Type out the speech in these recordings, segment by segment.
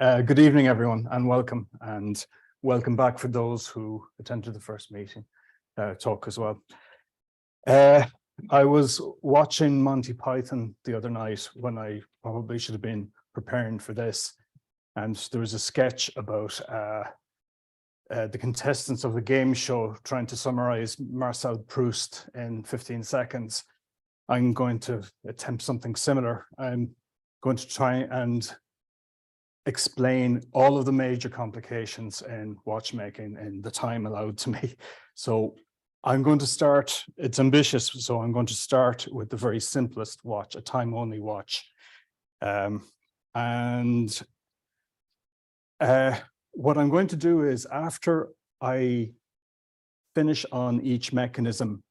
Good evening, everyone, and welcome back for those who attended the first meeting talk as well. I was watching Monty Python the other night when I probably should have been preparing for this, and there was a sketch about the contestants of the game show trying to summarize Marcel Proust in 15 seconds. I'm going to attempt something similar. I'm going to try and explain all of the major complications in watchmaking in the time allowed to me. So I'm going to start, it's ambitious, so I'm going to start with the very simplest watch, a time-only watch. What I'm going to do is, after I finish on each mechanism,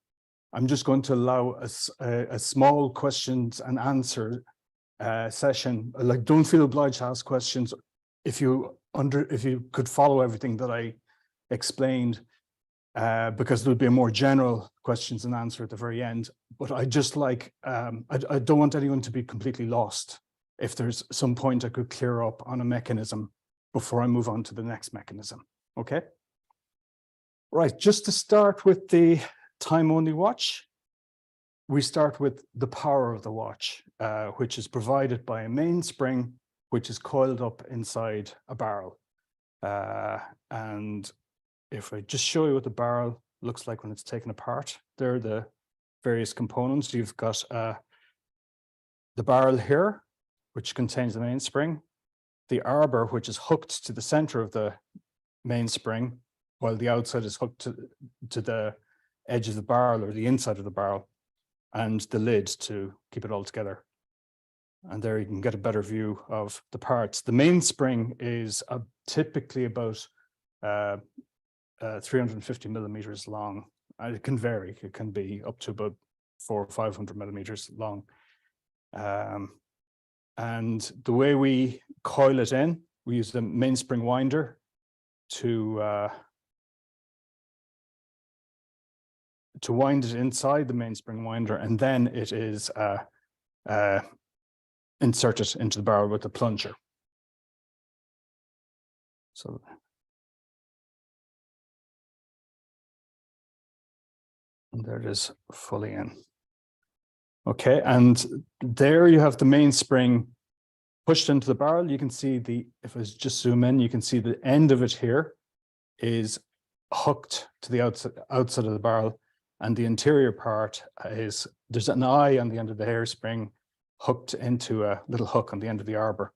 I'm just going to allow a small questions and answer session. Like, don't feel obliged to ask questions if you could follow everything that I explained, because there'll be a more general questions and answer at the very end. But I just like I don't want anyone to be completely lost if there's some point I could clear up on a mechanism before I move on to the next mechanism. Okay. Right, just to start with the time-only watch, we start with the power of the watch, which is provided by a mainspring, which is coiled up inside a barrel. And if I just show you what the barrel looks like when it's taken apart, there are the various components. You've got the barrel here, which contains the mainspring, the arbor, which is hooked to the center of the mainspring, while the outside is hooked to the edge of the barrel or the inside of the barrel, and the lid to keep it all together. And there you can get a better view of the parts. The mainspring is typically about 350 millimeters long. And it can vary. It can be up to about 400 or 500 millimeters long. And the way we coil it in, we use the mainspring winder to wind it inside the mainspring winder, and then it is inserted into the barrel with the plunger. So and there it is, fully in. Okay, and there you have the mainspring pushed into the barrel. You can see if I just zoom in, you can see the end of it here is hooked to the outside of the barrel. And the interior part is, there's an eye on the end of the hairspring hooked into a little hook on the end of the arbor.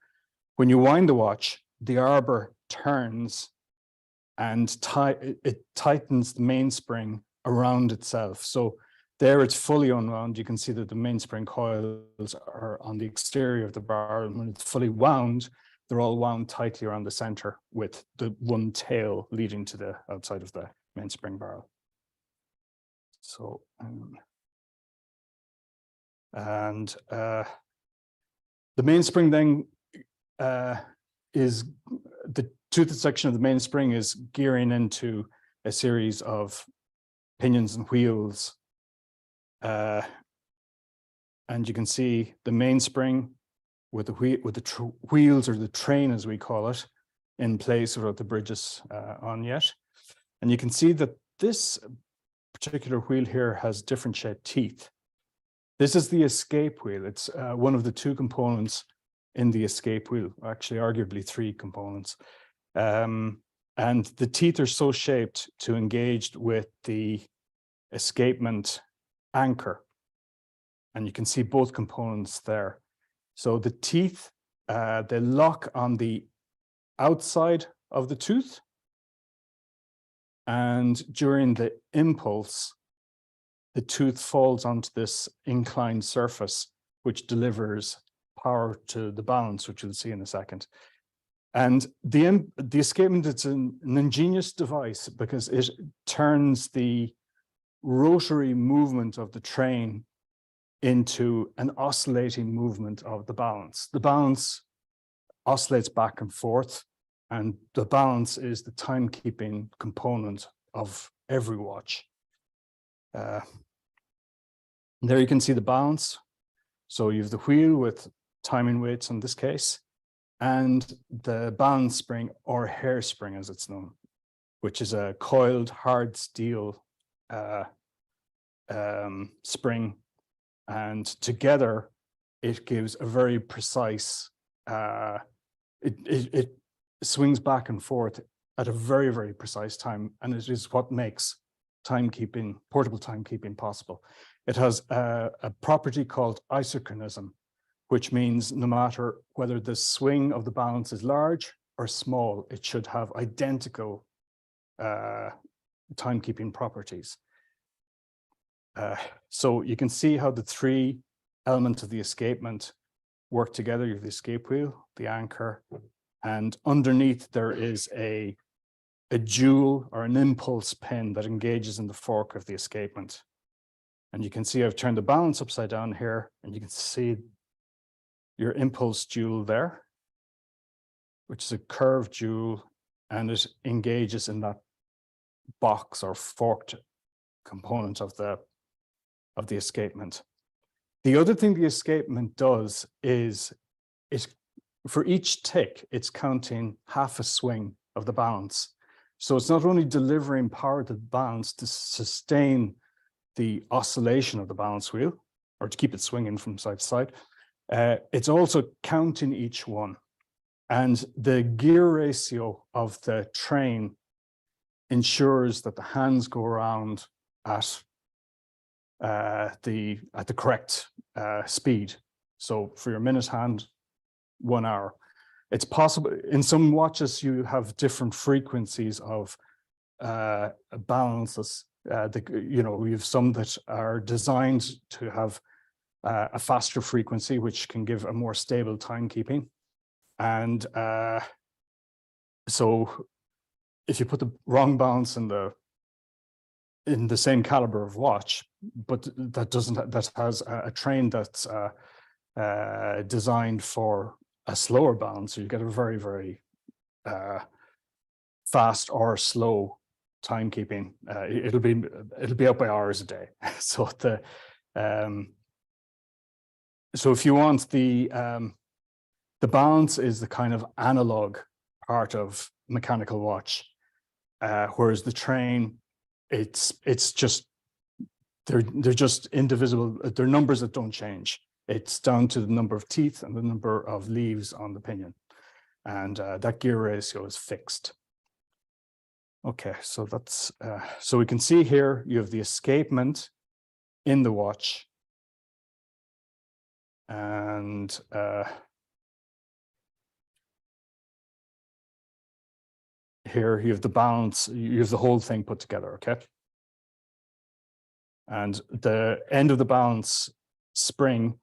When you wind the watch, the arbor turns and it tightens the mainspring around itself. So there it's fully unwound. You can see that the mainspring coils are on the exterior of the barrel. And when it's fully wound, they're all wound tightly around the center with the one tail leading to the outside of the mainspring barrel. So, the mainspring then is the toothed section of the mainspring is gearing into a series of pinions and wheels. And you can see the mainspring with the wheels, or the train as we call it, in place without the bridges on yet. And you can see that this particular wheel here has different shaped teeth. This is the escape wheel. It's one of the two components in the escape wheel, actually arguably three components. And the teeth are so shaped to engage with the escapement anchor. And you can see both components there. So the teeth, they lock on the outside of the tooth. And during the impulse, the tooth falls onto this inclined surface, which delivers power to the balance, which you'll see in a second. And the escapement, it's an ingenious device because it turns the rotary movement of the train into an oscillating movement of the balance. The balance oscillates back and forth, and the balance is the timekeeping component of every watch. There you can see the balance. So you have the wheel with timing weights in this case, and the balance spring, or hairspring as it's known, which is a coiled hard steel spring. And together it gives a very precise, it swings back and forth at a very, very precise time. And it is what makes timekeeping, portable timekeeping possible. It has a property called isochronism, which means no matter whether the swing of the balance is large or small, it should have identical timekeeping properties. So you can see how the three elements of the escapement work together. You have the escape wheel, the anchor, and underneath there is a jewel or an impulse pin that engages in the fork of the escapement. And you can see I've turned the balance upside down here, and you can see your impulse jewel there, which is a curved jewel, and it engages in that box or forked component of the escapement. The other thing the escapement does is for each tick, it's counting half a swing of the balance. So it's not only delivering power to the balance to sustain the oscillation of the balance wheel, or to keep it swinging from side to side, it's also counting each one. And the gear ratio of the train ensures that the hands go around at the correct speed. So for your minute hand, 1 hour. It's possible in some watches you have different frequencies of balances. We have some that are designed to have a faster frequency, which can give a more stable timekeeping. And so if you put the wrong balance in the same caliber of watch, but that has a train that's designed for a slower balance, so you get a very, very fast or slow timekeeping. It'll be out by hours a day. So so if you want the balance is the kind of analog part of mechanical watch, whereas the train, it's just they're just indivisible. They're numbers that don't change. It's down to the number of teeth and the number of leaves on the pinion, and that gear ratio is fixed. Okay, so that's so we can see here you have the escapement in the watch, and here you have the balance. You have the whole thing put together. Okay, and the end of the balance spring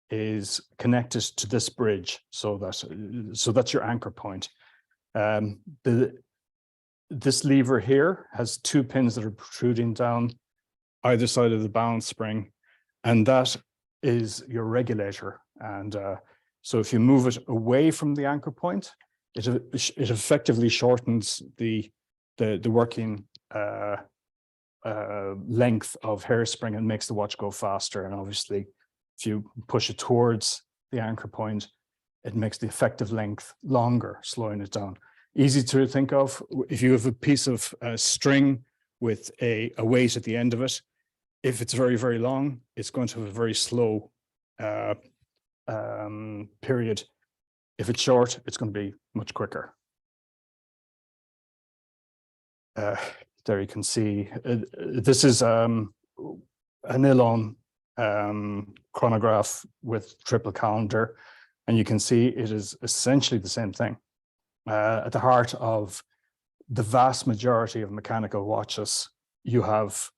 is connected to this bridge, so that's your anchor point. This lever here has 2 pins that are protruding down either side of the balance spring, and that is your regulator. And so if you move it away from the anchor point, it effectively shortens the working length of hairspring and makes the watch go faster. And obviously, if you push it towards the anchor point, it makes the effective length longer, slowing it down. Easy to think of. If you have a piece of string with a weight at the end of it, if it's very, very long, it's going to have a very slow period. If it's short, it's going to be much quicker. There you can see, this is a Nilon chronograph with triple calendar, and you can see it is essentially the same thing. At the heart of the vast majority of mechanical watches, you have,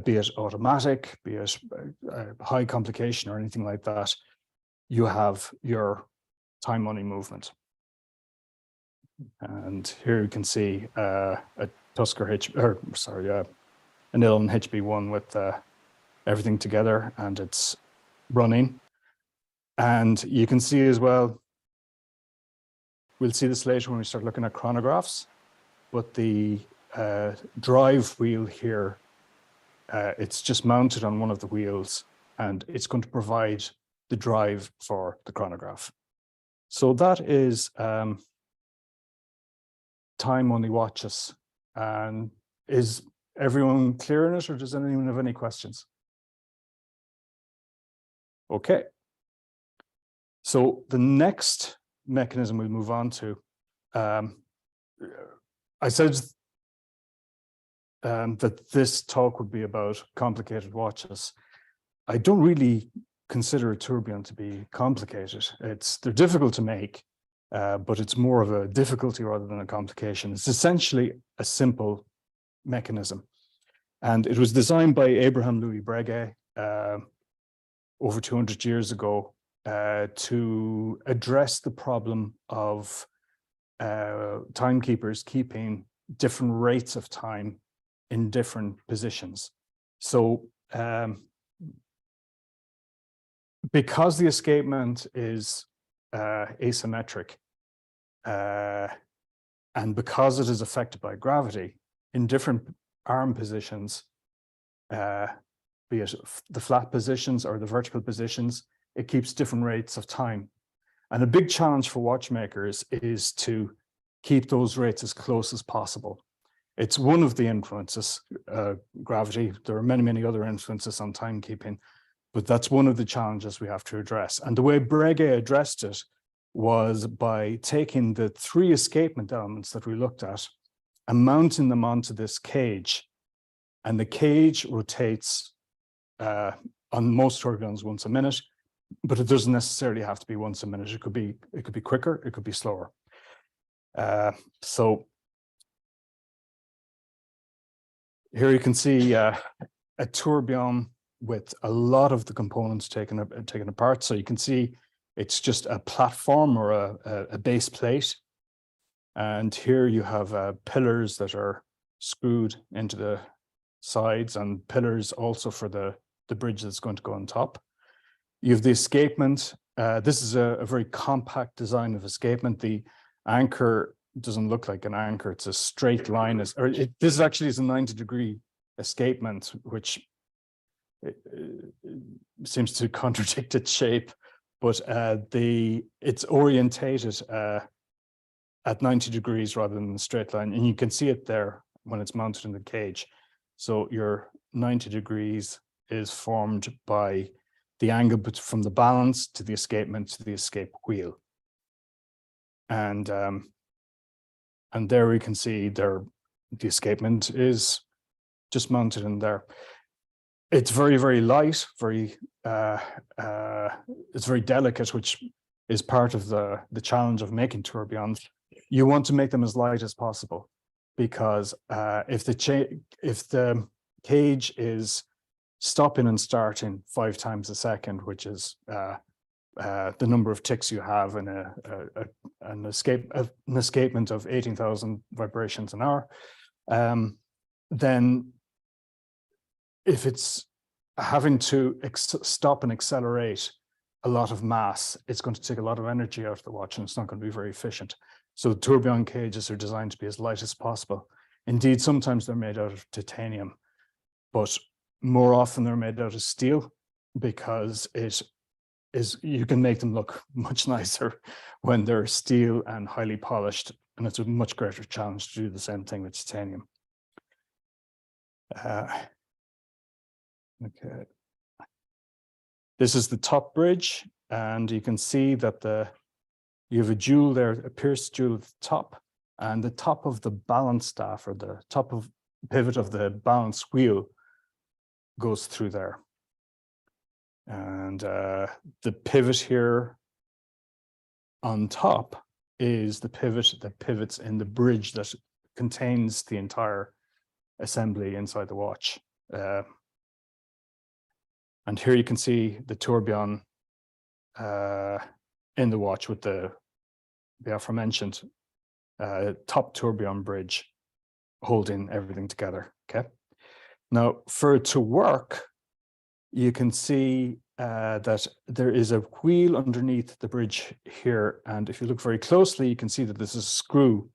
be it automatic, be it high complication or anything like that, you have your time money movement. And here you can see a Tusker a Nilon HB1 with everything together, and it's running. And you can see as well, we'll see this later when we start looking at chronographs, but the drive wheel here, it's just mounted on one of the wheels, and it's going to provide the drive for the chronograph. So that is time only watches. And is everyone clear on it, or does anyone have any questions? Okay. So the next mechanism we'll move on to, I said that this talk would be about complicated watches. I don't really consider a tourbillon to be complicated. They're difficult to make, but it's more of a difficulty rather than a complication. It's essentially a simple mechanism. And it was designed by Abraham Louis Breguet over 200 years ago to address the problem of timekeepers keeping different rates of time in different positions. So because the escapement is asymmetric and because it is affected by gravity in different arm positions, be it the flat positions or the vertical positions, it keeps different rates of time. And a big challenge for watchmakers is to keep those rates as close as possible. It's one of the influences, gravity. There are many, many other influences on timekeeping, but that's one of the challenges we have to address. And the way Breguet addressed it was by taking the three escapement elements that we looked at and mounting them onto this cage. And the cage rotates on most tourbillons once a minute, but it doesn't necessarily have to be once a minute. It could be quicker, it could be slower. So here you can see a tourbillon with a lot of the components taken apart. So you can see it's just a platform or a base plate. And here you have pillars that are screwed into the sides and pillars also for the bridge that's going to go on top. You have the escapement. This is a very compact design of escapement. The anchor doesn't look like an anchor. It's a straight line. This actually is a 90-degree escapement, which seems to contradict its shape, but it's orientated at 90 degrees rather than the straight line. And you can see it there when it's mounted in the cage. So your 90 degrees is formed by the angle from the balance to the escapement to the escape wheel. And there we can see the escapement is just mounted in there. It's very, very light, it's very delicate, which is part of the challenge of making tourbillons. You want to make them as light as possible, because if the cage is stopping and starting 5 times a second, which is the number of ticks you have in an escapement of 18,000 vibrations an hour, then if it's having to stop and accelerate a lot of mass, it's going to take a lot of energy out of the watch, and it's not going to be very efficient. So the tourbillon cages are designed to be as light as possible. Indeed, sometimes they're made out of titanium, but more often they're made out of steel, because you can make them look much nicer when they're steel and highly polished, and it's a much greater challenge to do the same thing with titanium. Okay. This is the top bridge, and you can see that you have a jewel there, a pierced jewel at the top, and the top of the balance staff, or the top of pivot of the balance wheel, goes through there. And the pivot here on top is the pivot that pivots in the bridge that contains the entire assembly inside the watch. And here you can see the tourbillon in the watch with the aforementioned top tourbillon bridge holding everything together. Okay. Now, for it to work, you can see that there is a wheel underneath the bridge here. And if you look very closely, you can see that this is a screw.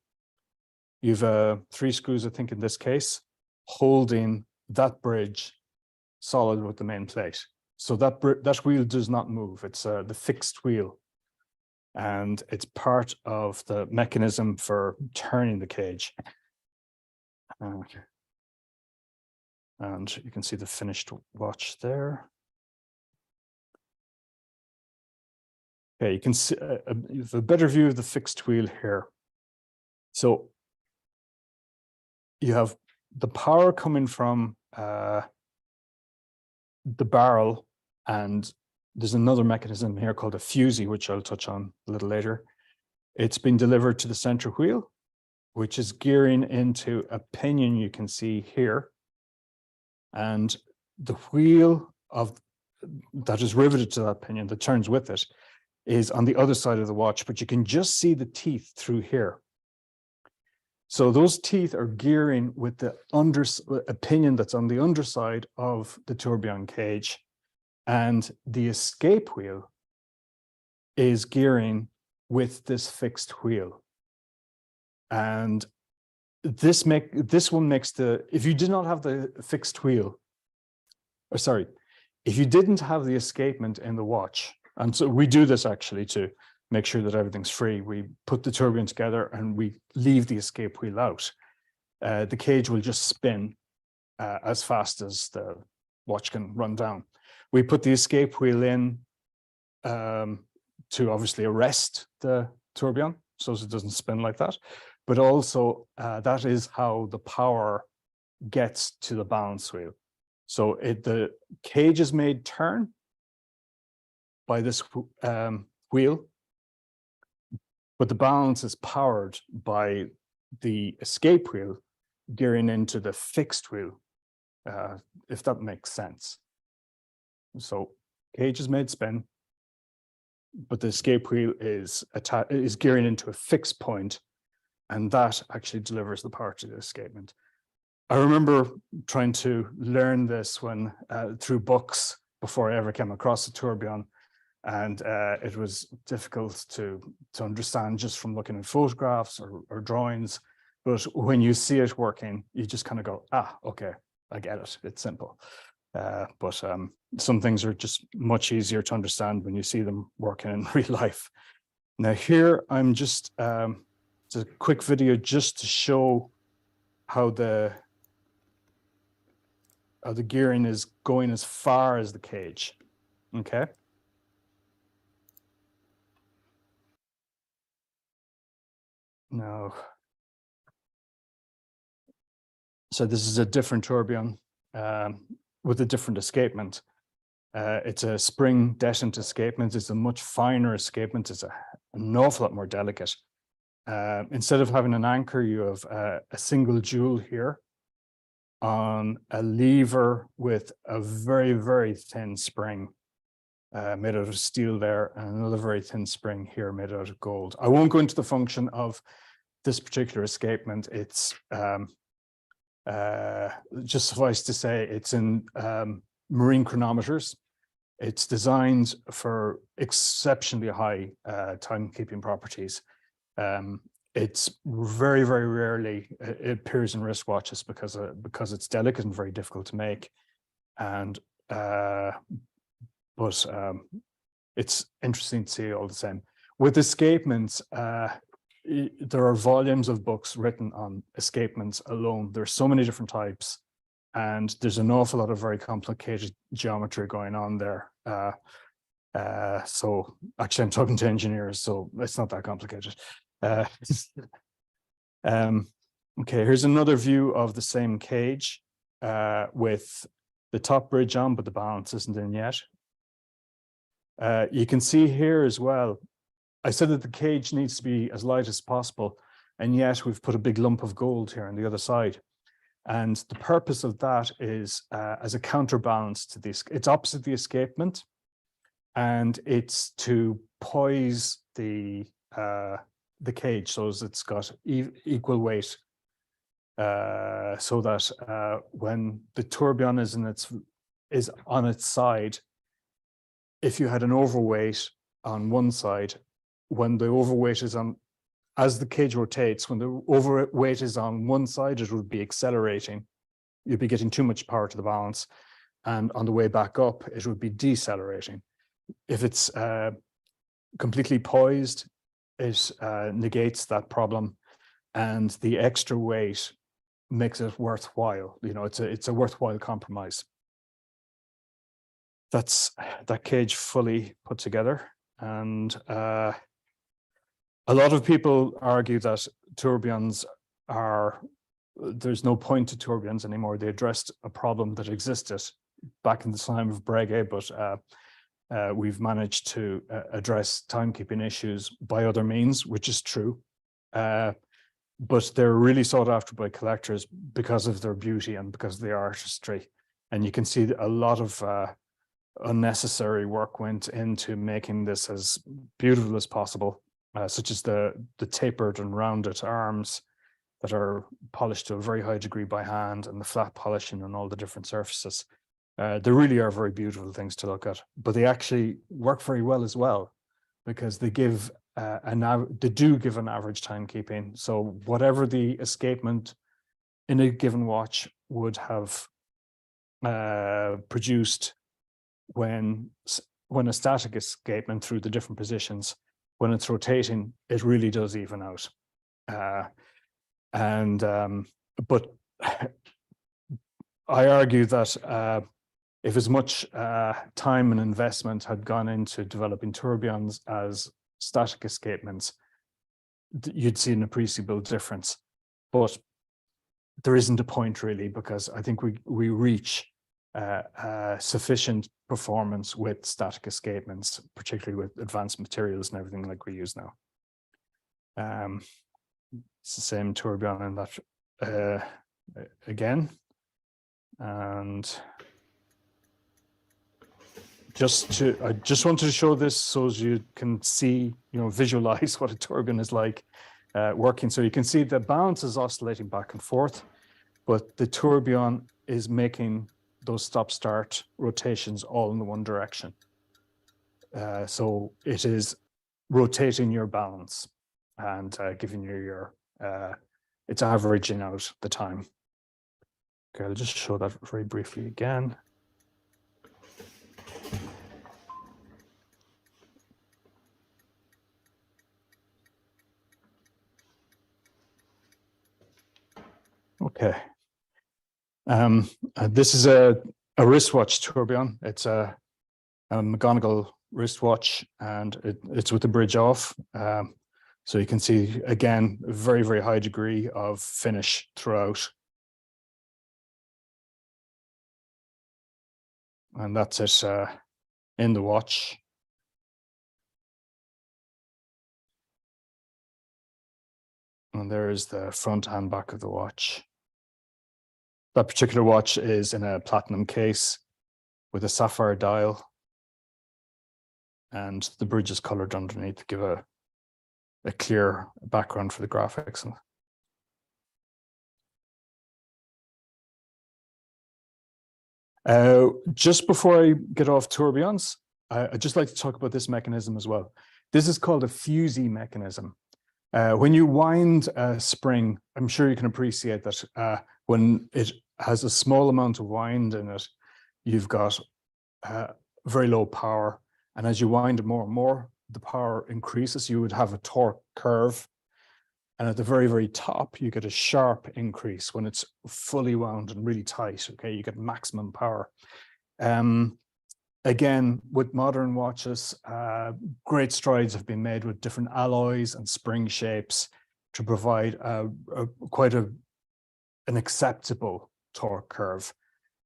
You've 3 screws, I think, in this case, holding that bridge solid with the main plate. So that wheel does not move. It's the fixed wheel. and it's part of the mechanism for turning the cage. And you can see the finished watch there. Okay, you can see a better view of the fixed wheel here. So you have the power coming from the barrel, and there's another mechanism here called a fusee, which I'll touch on a little later. It's been delivered to the center wheel, which is gearing into a pinion you can see here. And the wheel that is riveted to that pinion that turns with it is on the other side of the watch, but you can just see the teeth through here. So those teeth are gearing with the a pinion that's on the underside of the tourbillon cage, and the escape wheel is gearing with this fixed wheel. And this one makes if you did not have the fixed wheel, or sorry, if you didn't have the escapement in the watch, and so we do this actually to make sure that everything's free. We put the tourbillon together and we leave the escape wheel out. The cage will just spin as fast as the watch can run down. We put the escape wheel in to obviously arrest the tourbillon so it doesn't spin like that. But also that is how the power gets to the balance wheel. So the cage is made turn by this wheel, but the balance is powered by the escape wheel gearing into the fixed wheel, if that makes sense. So cage is made spin, but the escape wheel is gearing into a fixed point, and that actually delivers the power to the escapement. I remember trying to learn this when through books before I ever came across a tourbillon, and it was difficult to understand just from looking at photographs or drawings. But when you see it working, you just kind of go, okay, I get it. It's simple. But some things are just much easier to understand when you see them working in real life. Now here, I'm just, it's a quick video just to show how the gearing is going as far as the cage, okay? Now, so this is a different tourbillon with a different escapement. It's a spring detent escapement. It's a much finer escapement. It's an awful lot more delicate. Instead of having an anchor, you have a single jewel here on a lever with a very, very thin spring made out of steel there, and another very thin spring here made out of gold. I won't go into the function of this particular escapement. It's just suffice to say it's in marine chronometers. It's designed for exceptionally high timekeeping properties. It's very, very rarely it appears in wristwatches because it's delicate and very difficult to make. And but it's interesting to see all the same. With escapements, there are volumes of books written on escapements alone. There's so many different types, and there's an awful lot of very complicated geometry going on there. So actually I'm talking to engineers, so it's not that complicated. Okay, here's another view of the same cage with the top bridge on, but the balance isn't in yet. You can see here as well, I said that the cage needs to be as light as possible, and yet we've put a big lump of gold here on the other side. And the purpose of that is as a counterbalance to this. It's opposite the escapement, and it's to poise the cage so as it's got equal weight, so that when the tourbillon is on its side, if you had an overweight on one side, when the overweight is on, as the cage rotates, when the overweight is on one side, it would be accelerating. You'd be getting too much power to the balance. And on the way back up, it would be decelerating. If it's completely poised, it negates that problem, and the extra weight makes it worthwhile. You know, it's a worthwhile compromise. That's that cage fully put together, and a lot of people argue that tourbillons there's no point to tourbillons anymore. They addressed a problem that existed back in the time of Breguet, but we've managed to address timekeeping issues by other means, which is true. But they're really sought after by collectors because of their beauty and because of the artistry. And you can see a lot of unnecessary work went into making this as beautiful as possible, such as the tapered and rounded arms that are polished to a very high degree by hand, and the flat polishing on all the different surfaces. They really are very beautiful things to look at, but they actually work very well as well, because they give they do give an average timekeeping. So whatever the escapement in a given watch would have produced when a static escapement through the different positions, when it's rotating, it really does even out. But I argue that if as much time and investment had gone into developing tourbillons as static escapements, you'd see an appreciable difference. But there isn't a point really, because I think we reach sufficient performance with static escapements, particularly with advanced materials and everything like we use now. It's the same tourbillon in that again, and I just wanted to show this so as you can see, you know, visualize what a tourbillon is like working. So you can see the balance is oscillating back and forth, but the tourbillon is making those stop-start rotations all in the one direction. So it is rotating your balance and giving you your, it's averaging out the time. Okay, I'll just show that very briefly again. Okay. This is a wristwatch tourbillon. It's a McGonigal wristwatch, and it's with the bridge off. So you can see, again, a very, very high degree of finish throughout. And that's it in the watch. And there is the front and back of the watch. That particular watch is in a platinum case with a sapphire dial, and the bridge is colored underneath to give a clear background for the graphics. Just before I get off tourbillons, I'd just like to talk about this mechanism as well. This is called a fusee mechanism. When you wind a spring, I'm sure you can appreciate that when it has a small amount of wind in it, you've got very low power. And as you wind it more and more, the power increases. You would have a torque curve. And at the very, very top, you get a sharp increase when it's fully wound and really tight. Okay, you get maximum power. Again, with modern watches, great strides have been made with different alloys and spring shapes to provide quite an acceptable torque curve,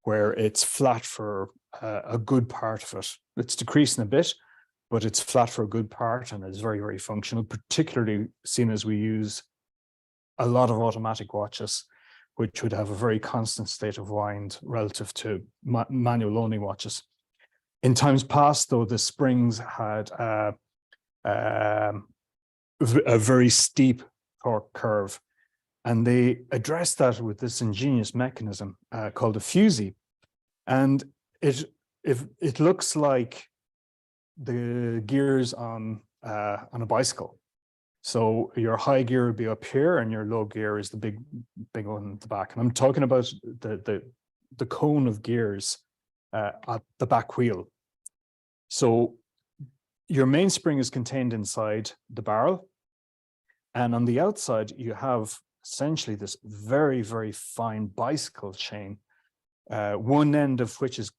where it's flat for a good part of it. It's decreasing a bit, but it's flat for a good part, and it's very, very functional, particularly seen as we use a lot of automatic watches, which would have a very constant state of wind relative to manual only watches. In times past, though, the springs had a very steep torque curve, and they addressed that with this ingenious mechanism called a fusee. And it looks like the gears on a bicycle. So your high gear would be up here, and your low gear is the big one at the back. And I'm talking about the cone of gears at the back wheel. So your mainspring is contained inside the barrel. And on the outside, you have essentially this very, very fine bicycle chain, one end of which is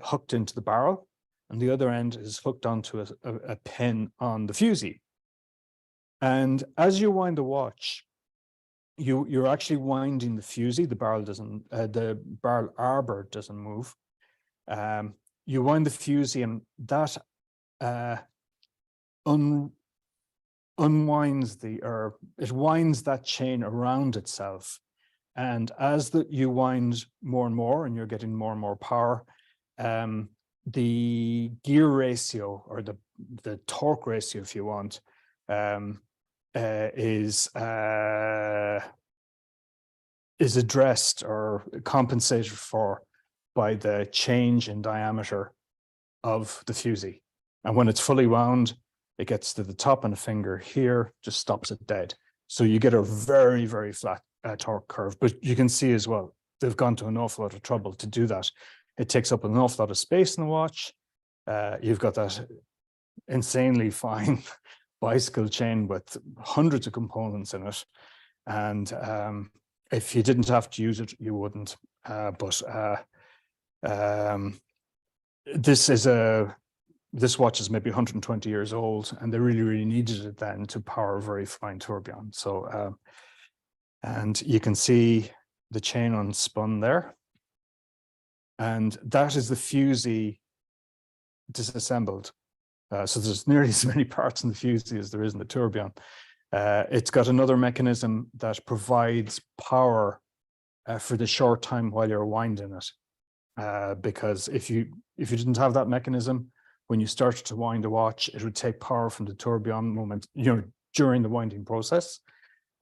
hooked into the barrel, and the other end is hooked onto a pin on the fusee. And as you wind the watch, you're actually winding the fusee. The barrel arbor doesn't move. You wind the fusee, and that unwinds it winds that chain around itself. And as you wind more and more, and you're getting more and more power, the gear ratio, or the torque ratio, if you want, is addressed or compensated for by the change in diameter of the fusee. And when it's fully wound, it gets to the top and a finger here, just stops it dead. So you get a very, very flat torque curve. But you can see as well, they've gone to an awful lot of trouble to do that. It takes up an awful lot of space in the watch. You've got that insanely fine bicycle chain with hundreds of components in it. And if you didn't have to use it, you wouldn't. This watch is maybe 120 years old, and they really, really needed it then to power a very fine tourbillon. So, and you can see the chain unspun there. And that is the fusee disassembled. So there's nearly as many parts in the fusee as there is in the tourbillon. It's got another mechanism that provides power for the short time while you're winding it. Because if you didn't have that mechanism, when you started to wind a watch, it would take power from the tourbillon moment, during the winding process.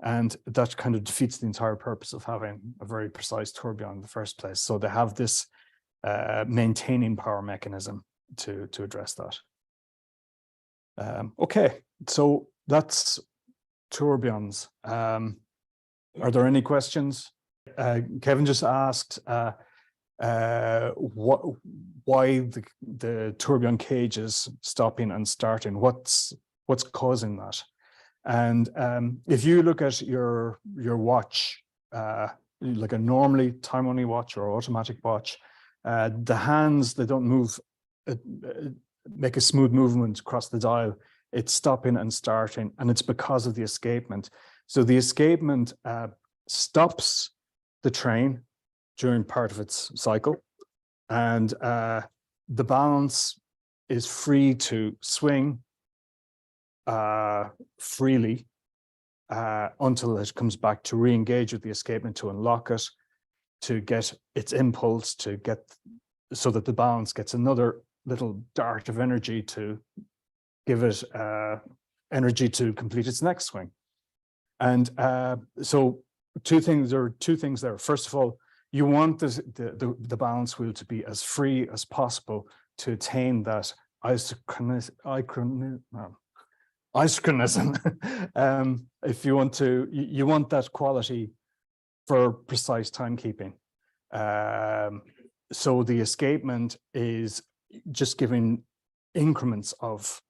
And that kind of defeats the entire purpose of having a very precise tourbillon in the first place. So they have this maintaining power mechanism to address that. Okay, so that's tourbillons. Are there any questions? Kevin just asked why the tourbillon cage is stopping and starting. What's causing that? And if you look at your watch, like a normally time-only watch or automatic watch, the hands, they don't move, make a smooth movement across the dial. It's stopping and starting, and it's because of the escapement. So the escapement stops the train during part of its cycle, and the balance is free to swing freely until it comes back to re-engage with the escapement, to unlock it, to get its impulse, to get so that the balance gets another little dart of energy to give it energy to complete its next swing. And so two things there. First of all, you want the balance wheel to be as free as possible to attain that isochronism. If you want to, you want that quality for precise timekeeping. So the escapement is just giving increments of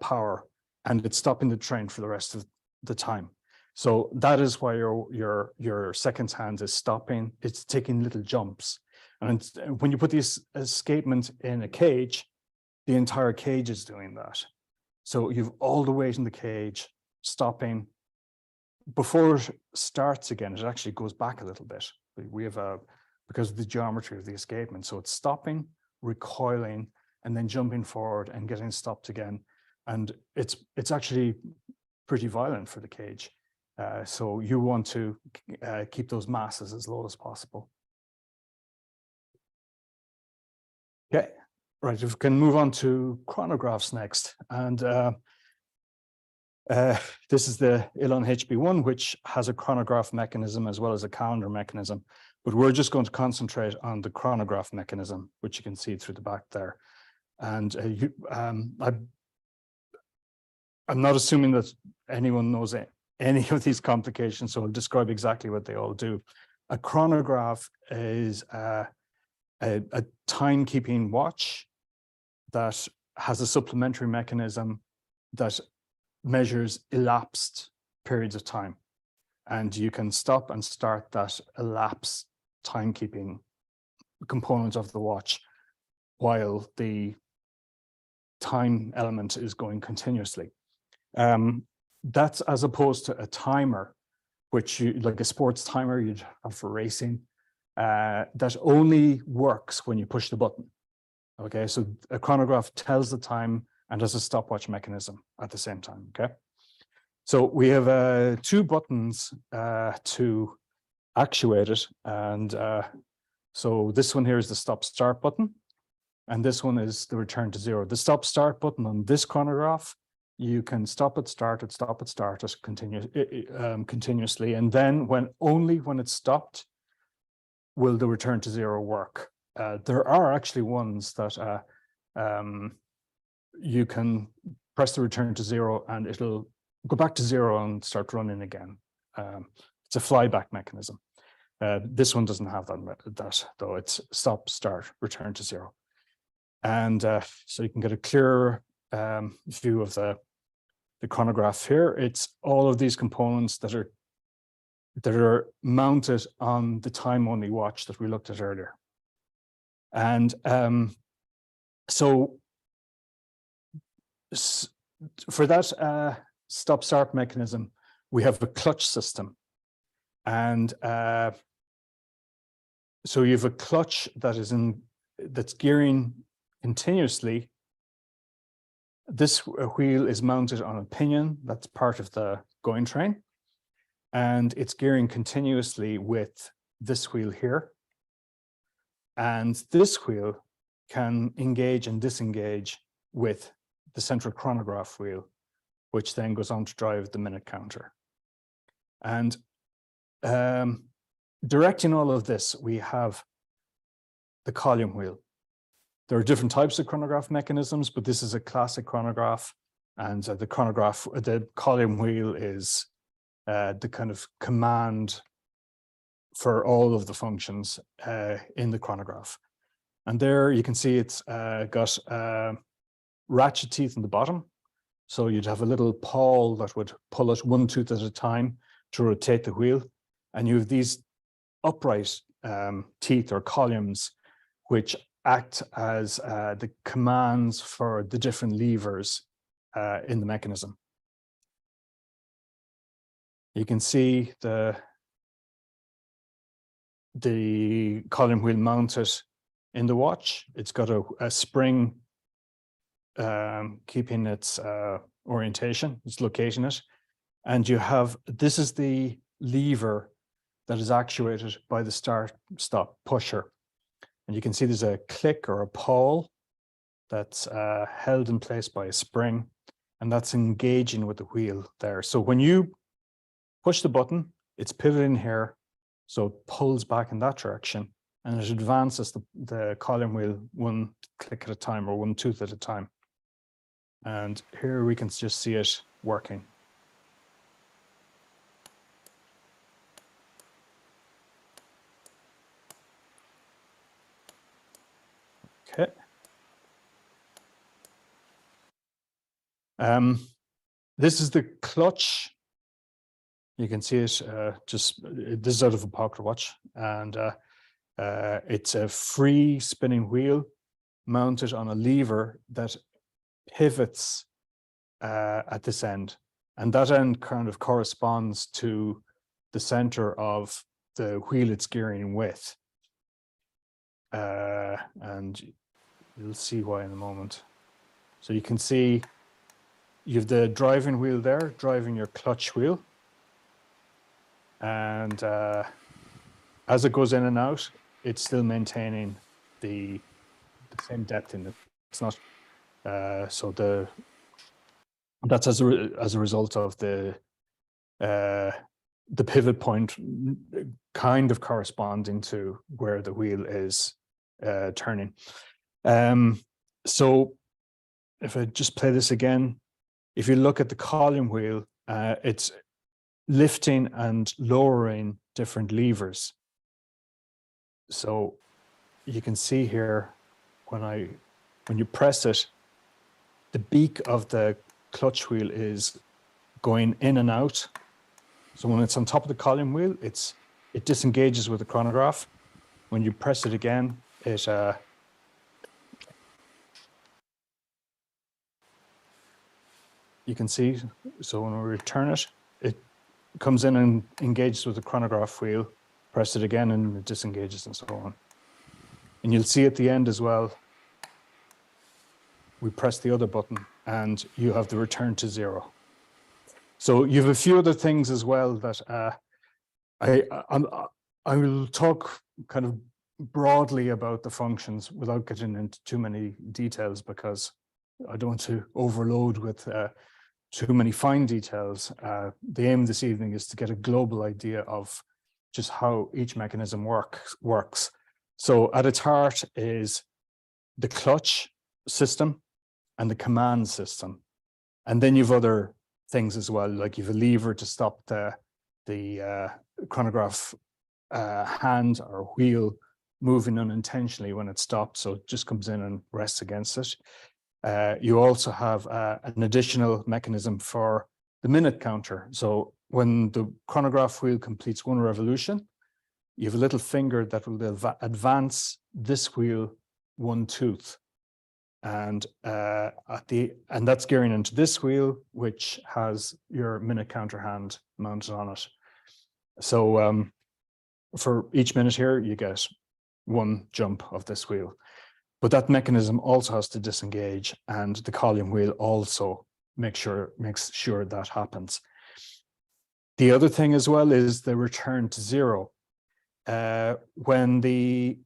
power, and it's stopping the train for the rest of the time. So that is why your seconds hand is stopping. It's taking little jumps. And when you put this escapement in a cage, the entire cage is doing that. So you've all the weight in the cage, stopping. Before it starts again, it actually goes back a little bit. We have because of the geometry of the escapement. So it's stopping, recoiling, and then jumping forward and getting stopped again. And it's actually pretty violent for the cage. So you want to keep those masses as low as possible. Okay, right, if we can move on to chronographs next. And this is the Ullon HB1, which has a chronograph mechanism as well as a calendar mechanism. But we're just going to concentrate on the chronograph mechanism, which you can see through the back there. And I'm not assuming that anyone knows any of these complications, so I'll describe exactly what they all do. A chronograph is a timekeeping watch that has a supplementary mechanism that measures elapsed periods of time. And you can stop and start that elapsed timekeeping component of the watch while the time element is going continuously. That's as opposed to a timer, which you, like a sports timer you'd have for racing, that only works when you push the button. Okay, so a chronograph tells the time and has a stopwatch mechanism at the same time. Okay, so we have 2 buttons to actuate it, and so this one here is the stop start button, and this one is the return to 0. The stop start button on this chronograph, you can stop it, start it, continuously, and then only when it's stopped will the return to 0 work. There are actually ones that you can press the return to 0 and it'll go back to 0 and start running again. It's a flyback mechanism. This one doesn't have that though. It's stop, start, return to 0. And so you can get a clearer view of the chronograph here. It's all of these components that are mounted on the time-only watch that we looked at earlier. And so for that stop-start mechanism, we have a clutch system. And so you have a clutch that's gearing continuously. This wheel is mounted on a pinion that's part of the going train, and it's gearing continuously with this wheel here. And this wheel can engage and disengage with the central chronograph wheel, which then goes on to drive the minute counter. And directing all of this, we have the column wheel. There are different types of chronograph mechanisms, but this is a classic chronograph. And the column wheel is the kind of command for all of the functions in the chronograph. And there you can see it's got ratchet teeth in the bottom. So you'd have a little pawl that would pull it 1 tooth at a time to rotate the wheel. And you have these upright teeth or columns, which act as the commands for the different levers in the mechanism. You can see the column wheel mounted in the watch. It's got a spring keeping its orientation, it's locating it. And you have, this is the lever that is actuated by the start-stop pusher. And you can see there's a click or a pawl that's held in place by a spring, and that's engaging with the wheel there. So when you push the button, it's pivoting here, so it pulls back in that direction, and it advances the column wheel 1 click at a time or 1 tooth at a time. And here we can just see it working. Okay. This is the clutch. You can see it this is out of a pocket watch, and it's a free spinning wheel mounted on a lever that pivots at this end, and that end kind of corresponds to the center of the wheel it's gearing with. And you'll see why in a moment. So you can see you have the driving wheel there, driving your clutch wheel. And as it goes in and out, it's still maintaining the same depth in it. It's not, so that's as a result of the pivot point kind of corresponding to where the wheel is turning. So if I just play this again, if you look at the column wheel, it's lifting and lowering different levers. So you can see here when you press it, the beak of the clutch wheel is going in and out. So when it's on top of the column wheel, it disengages with the chronograph. When you press it again, it you can see, so when we return it, it comes in and engages with the chronograph wheel, press it again and it disengages and so on. And you'll see at the end as well, we press the other button and you have the return to 0. So you have a few other things as well that I will talk kind of broadly about the functions without getting into too many details, because I don't want to overload with too many fine details. The aim this evening is to get a global idea of just how each mechanism works. So at its heart is the clutch system and the command system. And then you've other things as well, like you've a lever to stop the chronograph hand or wheel moving unintentionally when it's stopped, so it just comes in and rests against it. You also have an additional mechanism for the minute counter. So when the chronograph wheel completes 1 revolution, you have a little finger that will advance this wheel 1 tooth. And that's gearing into this wheel, which has your minute counter hand mounted on it. So for each minute here, you get 1 jump of this wheel. But that mechanism also has to disengage, and the column wheel also makes sure that happens. The other thing as well is the return to 0. When the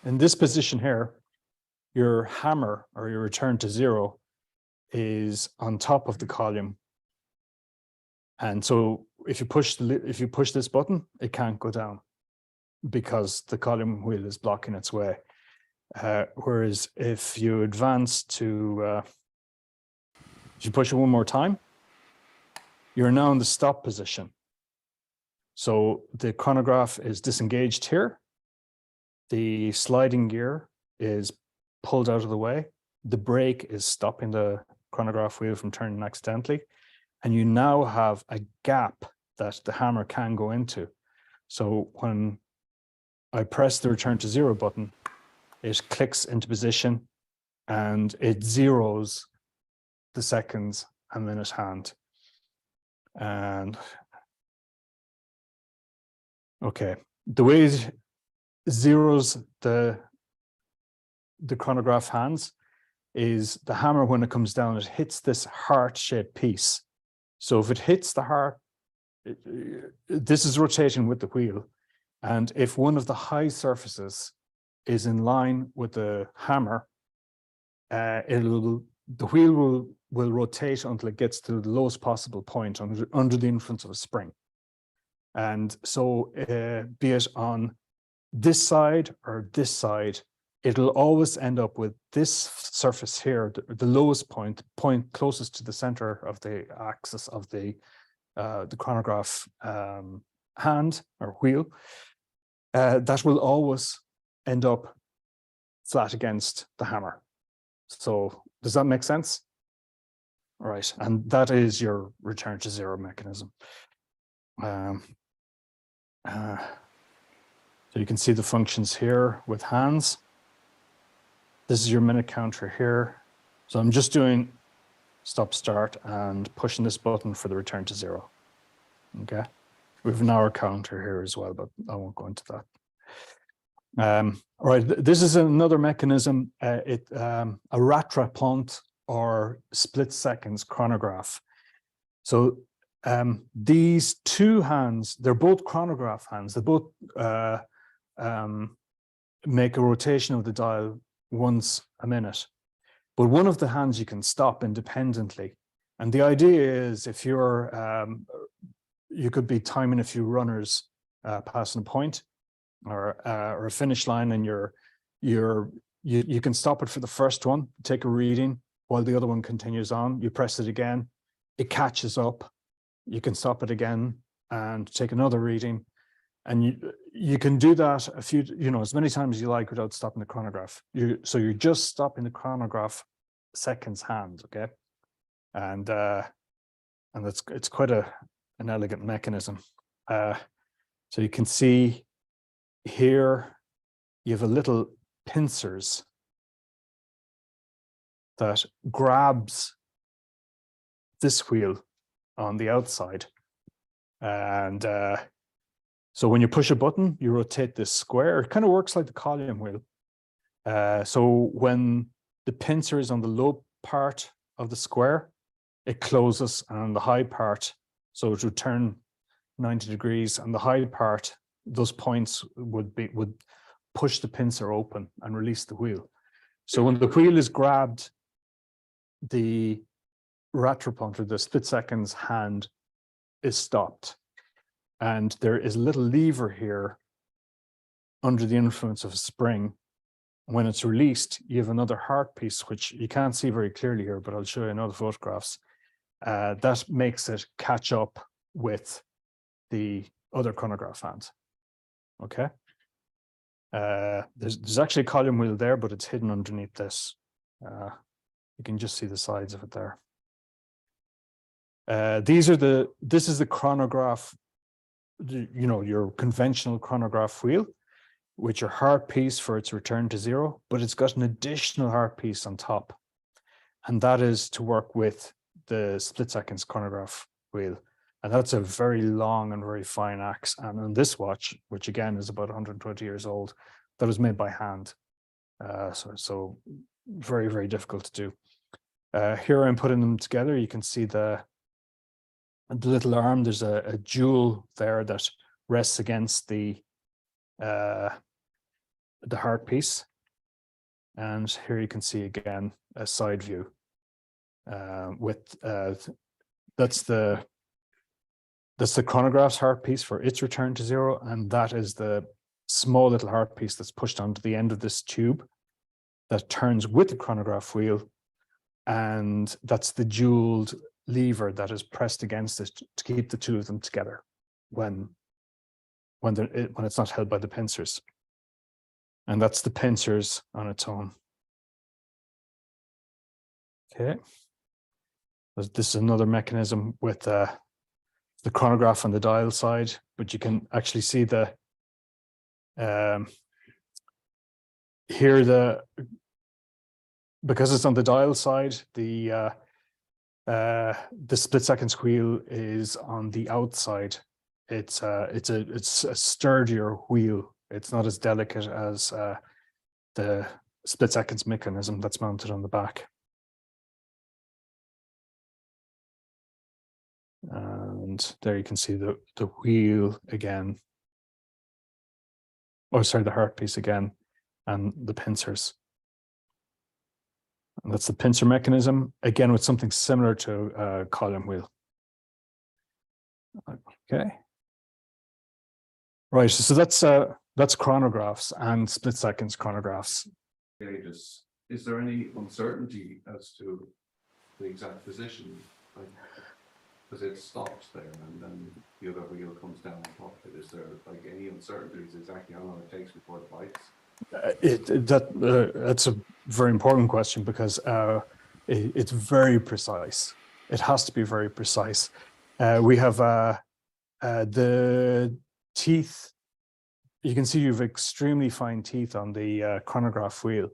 in this position here, your hammer or your return to 0 is on top of the column. And so if you push this button, it can't go down because the column wheel is blocking its way. Whereas if you advance to, if you push it 1 more time, you're now in the stop position. So the chronograph is disengaged here. The sliding gear is pulled out of the way. The brake is stopping the chronograph wheel from turning accidentally. And you now have a gap that the hammer can go into. So when I press the return to 0 button, it clicks into position and it zeros the seconds and minute hand. And okay, the way it zeros the chronograph hands is the hammer, when it comes down, it hits this heart-shaped piece. So if it hits the heart, this is rotating with the wheel. And if one of the high surfaces is in line with the hammer, the wheel will rotate until it gets to the lowest possible point under the influence of a spring. And so be it on this side or this side, it'll always end up with this surface here, the lowest point closest to the center of the axis of the chronograph hand or wheel. That will always end up flat against the hammer. So does that make sense? All right, and that is your return to 0 mechanism. So you can see the functions here with hands. This is your minute counter here. So I'm just doing stop start and pushing this button for the return to 0. Okay. We have an hour counter here as well, but I won't go into that. All right, this is another mechanism, a rattrapante or split seconds chronograph. So these 2 hands, they're both chronograph hands. They both make a rotation of the dial once a minute, but one of the hands you can stop independently. And the idea is, if you're, you could be timing a few runners passing a point or a finish line, and you can stop it for the first one, take a reading while the other one continues on. You press it again, it catches up. You can stop it again and take another reading. And you can do that as many times as you like without stopping the chronograph. So you're just stopping the chronograph seconds hand, okay? And it's quite an elegant mechanism. So you can see here you have a little pincers that grabs this wheel on the outside. And so when you push a button, you rotate this square. It kind of works like the column wheel. So when the pincer is on the low part of the square, it closes, and on the high part, so it would turn 90 degrees, and the high part, those points would push the pincer open and release the wheel. So when the wheel is grabbed, the rattrapante, the split seconds hand, is stopped. And there is a little lever here under the influence of a spring. When it's released, you have another heart piece, which you can't see very clearly here, but I'll show you in other photographs. That makes it catch up with the other chronograph hand. Okay. There's actually a column wheel there, but it's hidden underneath this. You can just see the sides of it there. This is the chronograph, your conventional chronograph wheel, with your heart piece for its return to zero, but it's got an additional heart piece on top. And that is to work with the split seconds chronograph wheel. And that's a very long and very fine axe. And on this watch, which again is about 120 years old, that was made by hand. So very, very difficult to do. Here I'm putting them together. You can see the little arm. There's a jewel there that rests against the heart piece. And here you can see again a side view that's the chronograph's heart piece for its return to zero, and that is the small little heart piece that's pushed onto the end of this tube that turns with the chronograph wheel, and that's the jeweled lever that is pressed against it to keep the two of them together when it's not held by the pincers. And that's the pincers on its own. Okay. This is another mechanism with the chronograph on the dial side, but you can actually see here because it's on the dial side, the split seconds wheel is on the outside. It's a sturdier wheel. It's not as delicate as the split seconds mechanism that's mounted on the back. And there you can see the wheel again. Oh, sorry, the heart piece again, and the pincers. And that's the pincer mechanism, again with something similar to a column wheel. Okay. Right, so that's chronographs and split seconds chronographs. Okay, is there any uncertainty as to the exact position? Because it stops there and then the other wheel comes down on top of it. Is there like any uncertainties exactly how long it takes before it bites? That's a very important question, because it's very precise. It has to be very precise. We have the teeth. You can see you have extremely fine teeth on the chronograph wheel,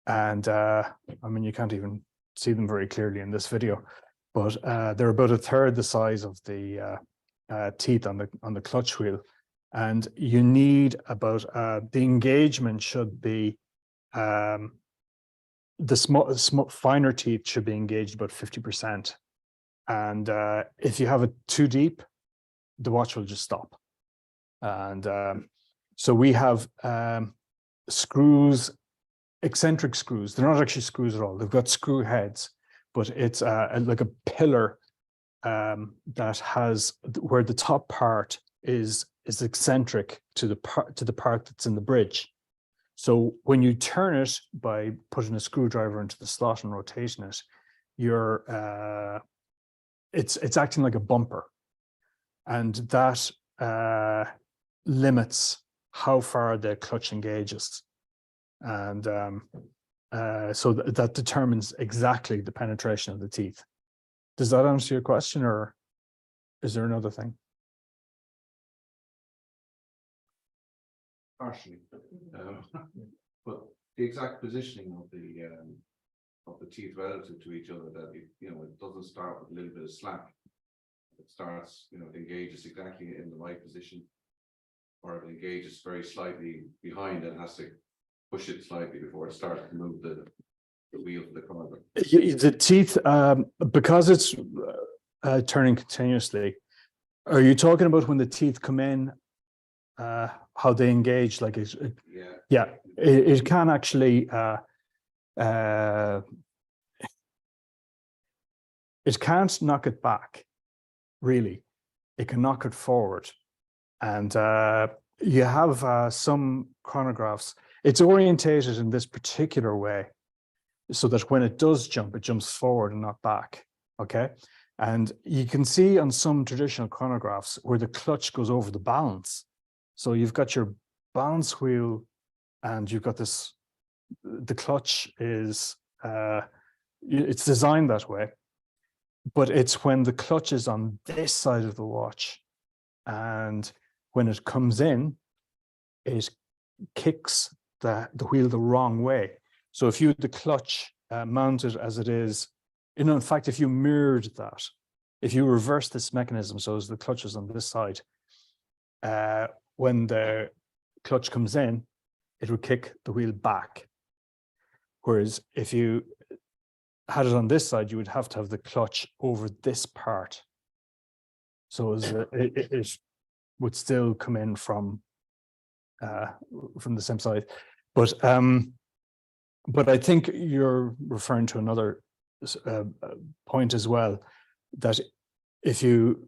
and I mean, you can't even see them very clearly in this video, but they're about a third the size of the teeth on the clutch wheel. And you need about the engagement should be the finer teeth should be engaged about 50%. And if you have it too deep, the watch will just stop. And so we have screws, eccentric screws. They're not actually screws at all. They've got screw heads, but it's like a pillar that has where the top part is eccentric to the part that's in the bridge. So when you turn it by putting a screwdriver into the slot and rotating it, it's acting like a bumper. and that limits how far the clutch engages. And so that determines exactly the penetration of the teeth. Does that answer your question, or is there another thing? Partially, but the exact positioning of the teeth relative to each other, that it doesn't start with a little bit of slack. It starts, it engages exactly in the right position, or it engages very slightly behind and has to push it slightly before it starts to move the wheel of the car. The teeth, because it's turning continuously, are you talking about when the teeth come in, how they engage? Like, it can actually, it can't knock it back, really. It can knock it forward. And you have some chronographs, it's orientated in this particular way, so that when it does jump, it jumps forward and not back, okay? And you can see on some traditional chronographs where the clutch goes over the balance. So you've got your balance wheel and you've got this, the clutch is, it's designed that way, but it's when the clutch is on this side of the watch and when it comes in, it kicks the wheel the wrong way. So if you had the clutch mounted as it is, in fact, if you mirrored that, if you reverse this mechanism, so as the clutch is on this side, when the clutch comes in, it would kick the wheel back. Whereas if you had it on this side, you would have to have the clutch over this part. So as it would still come in from the same side. But I think you're referring to another point as well, that if you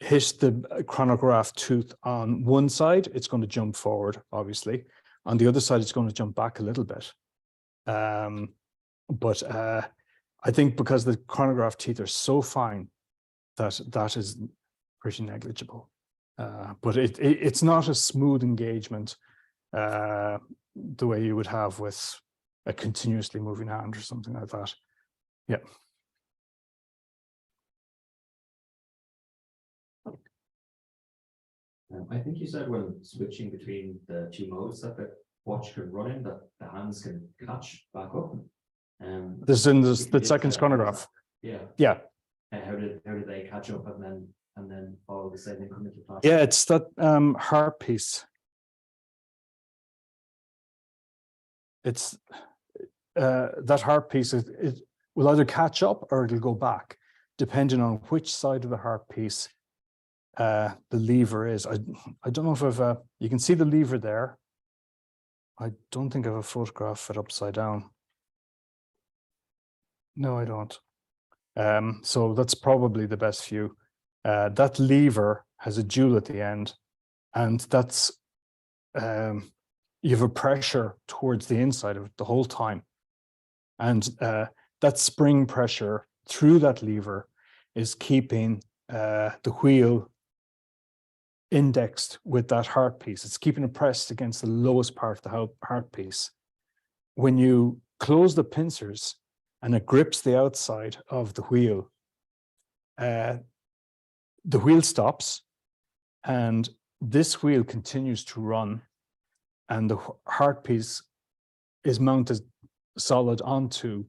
hit the chronograph tooth on one side, it's going to jump forward, obviously. On the other side, it's going to jump back a little bit. But I think because the chronograph teeth are so fine that that is pretty negligible. But it's not a smooth engagement the way you would have with a continuously moving hand or something like that. Yeah. I think you said when switching between the two modes that the watch can run in, that the hands can catch back up. This is in the second chronograph. Yeah. Yeah. And how did they catch up and then follow the same and come into flash? Yeah, it's that heart piece. It's that heart piece. It will either catch up or it'll go back, depending on which side of the heart piece the lever is. I don't know if I've you can see the lever there. I don't think I have a photograph of it upside down. No, I don't. So that's probably the best view. That lever has a jewel at the end, and that's you have a pressure towards the inside of it the whole time. And that spring pressure through that lever is keeping the wheel indexed with that heart piece. It's keeping it pressed against the lowest part of the heart piece. When you close the pincers and it grips the outside of the wheel stops, and this wheel continues to run, and the heart piece is mounted solid onto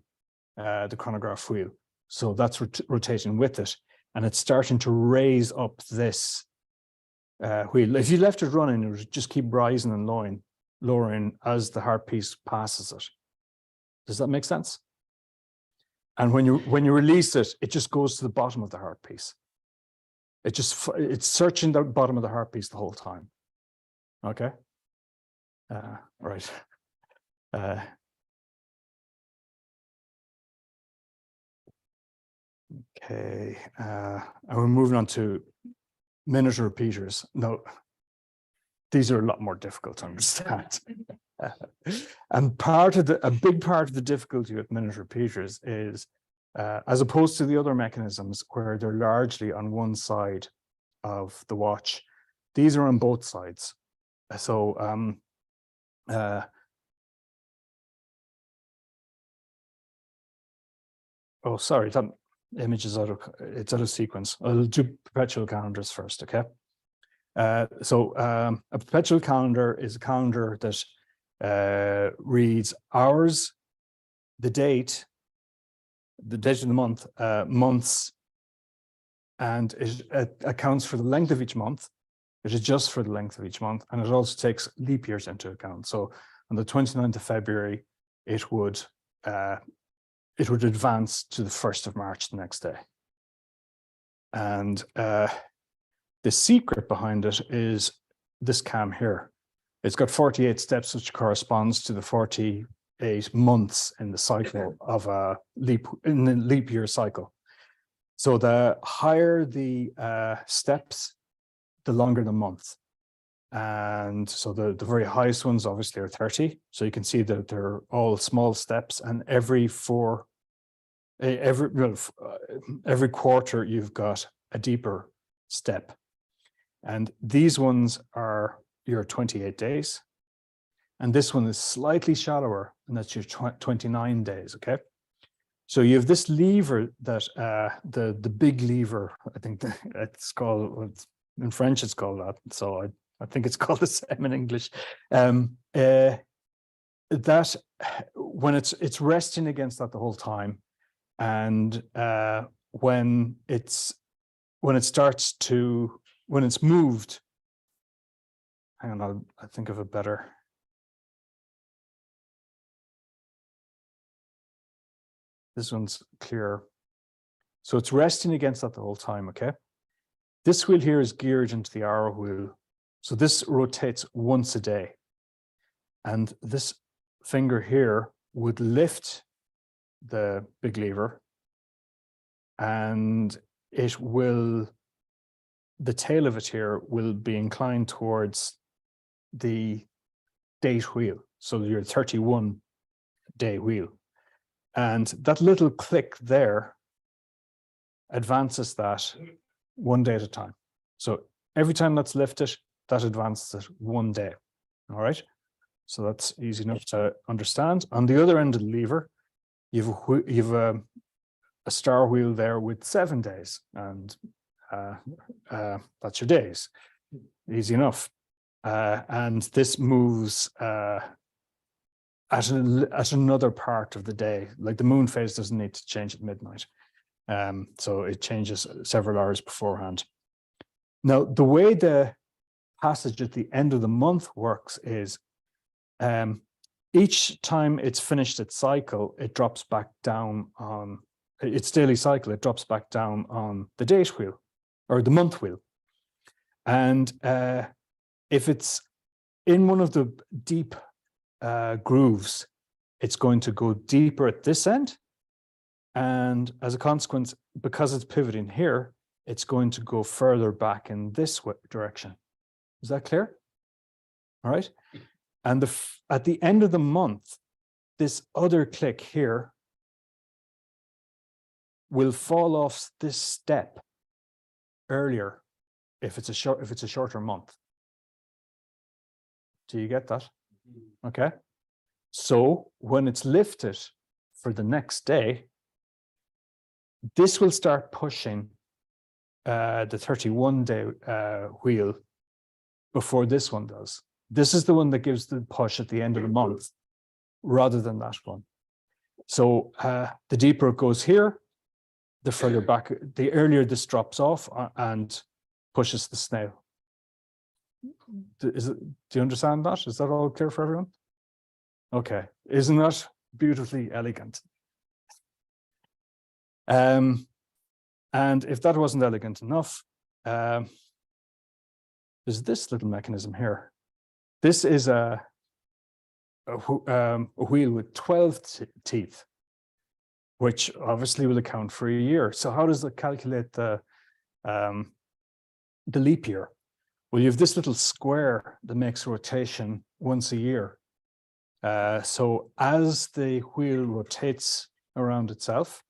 the chronograph wheel. So that's rotating with it, and it's starting to raise up this wheel. If you left it running, it would just keep rising and lowering as the heart piece passes it. Does that make sense? And when you release it, it just goes to the bottom of the heart piece. It's searching the bottom of the heart piece the whole time. Okay. Right. Okay. And we're moving on to minute repeaters. No, these are a lot more difficult to understand. And a big part of the difficulty with minute repeaters is as opposed to the other mechanisms where they're largely on one side of the watch. These are on both sides. So oh, sorry, that image is out of sequence. I'll do perpetual calendars first, okay? So a perpetual calendar is a calendar that reads hours, the date of the month, months, and it accounts for the length of each month. It adjusts for the length of each month, and it also takes leap years into account. So on the 29th of February, it would advance to the 1st of March the next day. And the secret behind it is this cam here. It's got 48 steps, which corresponds to the 48 months in the cycle of a leap year cycle. So the higher the steps, the longer the month. And so the very highest ones obviously are 30. So you can see that they're all small steps, and every quarter you've got a deeper step. And these ones are your 28 days. And this one is slightly shallower, and that's your 29 days, okay? So you have this lever that the big lever, I think it's called, in French it's called that. So I think it's called the same in English. That when it's resting against that the whole time, and when it's moved, hang on, I think of a better. This one's clearer. So it's resting against that the whole time, okay? This wheel here is geared into the arrow wheel. So this rotates once a day. And this finger here would lift the big lever, and it will, the tail of it here will be inclined towards the date wheel. So your 31-day wheel. And that little click there advances that one day at a time. So every time that's lifted, that advances it one day. All right. So that's easy enough to understand. On the other end of the lever, you've a star wheel there with 7 days, and that's your days. Easy enough. And this moves at another part of the day. Like the moon phase doesn't need to change at midnight. So it changes several hours beforehand. Now, the way the passage at the end of the month works is each time it's finished its cycle, it drops back down on its daily cycle, it drops back down on the date wheel or the month wheel. And if it's in one of the deep grooves, it's going to go deeper at this end. And as a consequence, because it's pivoting here, it's going to go further back in this direction. Is that clear? All right. And at the end of the month, this other click here will fall off this step earlier if it's a shorter month. Do you get that? Okay. So when it's lifted for the next day, this will start pushing the 31-day wheel before this one does. This is the one that gives the push at the end of the month rather than that one. So the deeper it goes here, the further back, the earlier this drops off and pushes the snail. Do you understand that? Is that all clear for everyone? Okay, isn't that beautifully elegant? And if that wasn't elegant enough, there's this little mechanism here. This is a wheel with 12 teeth, which obviously will account for a year. So how does it calculate the leap year? Well, you have this little square that makes rotation once a year. So as the wheel rotates around itself,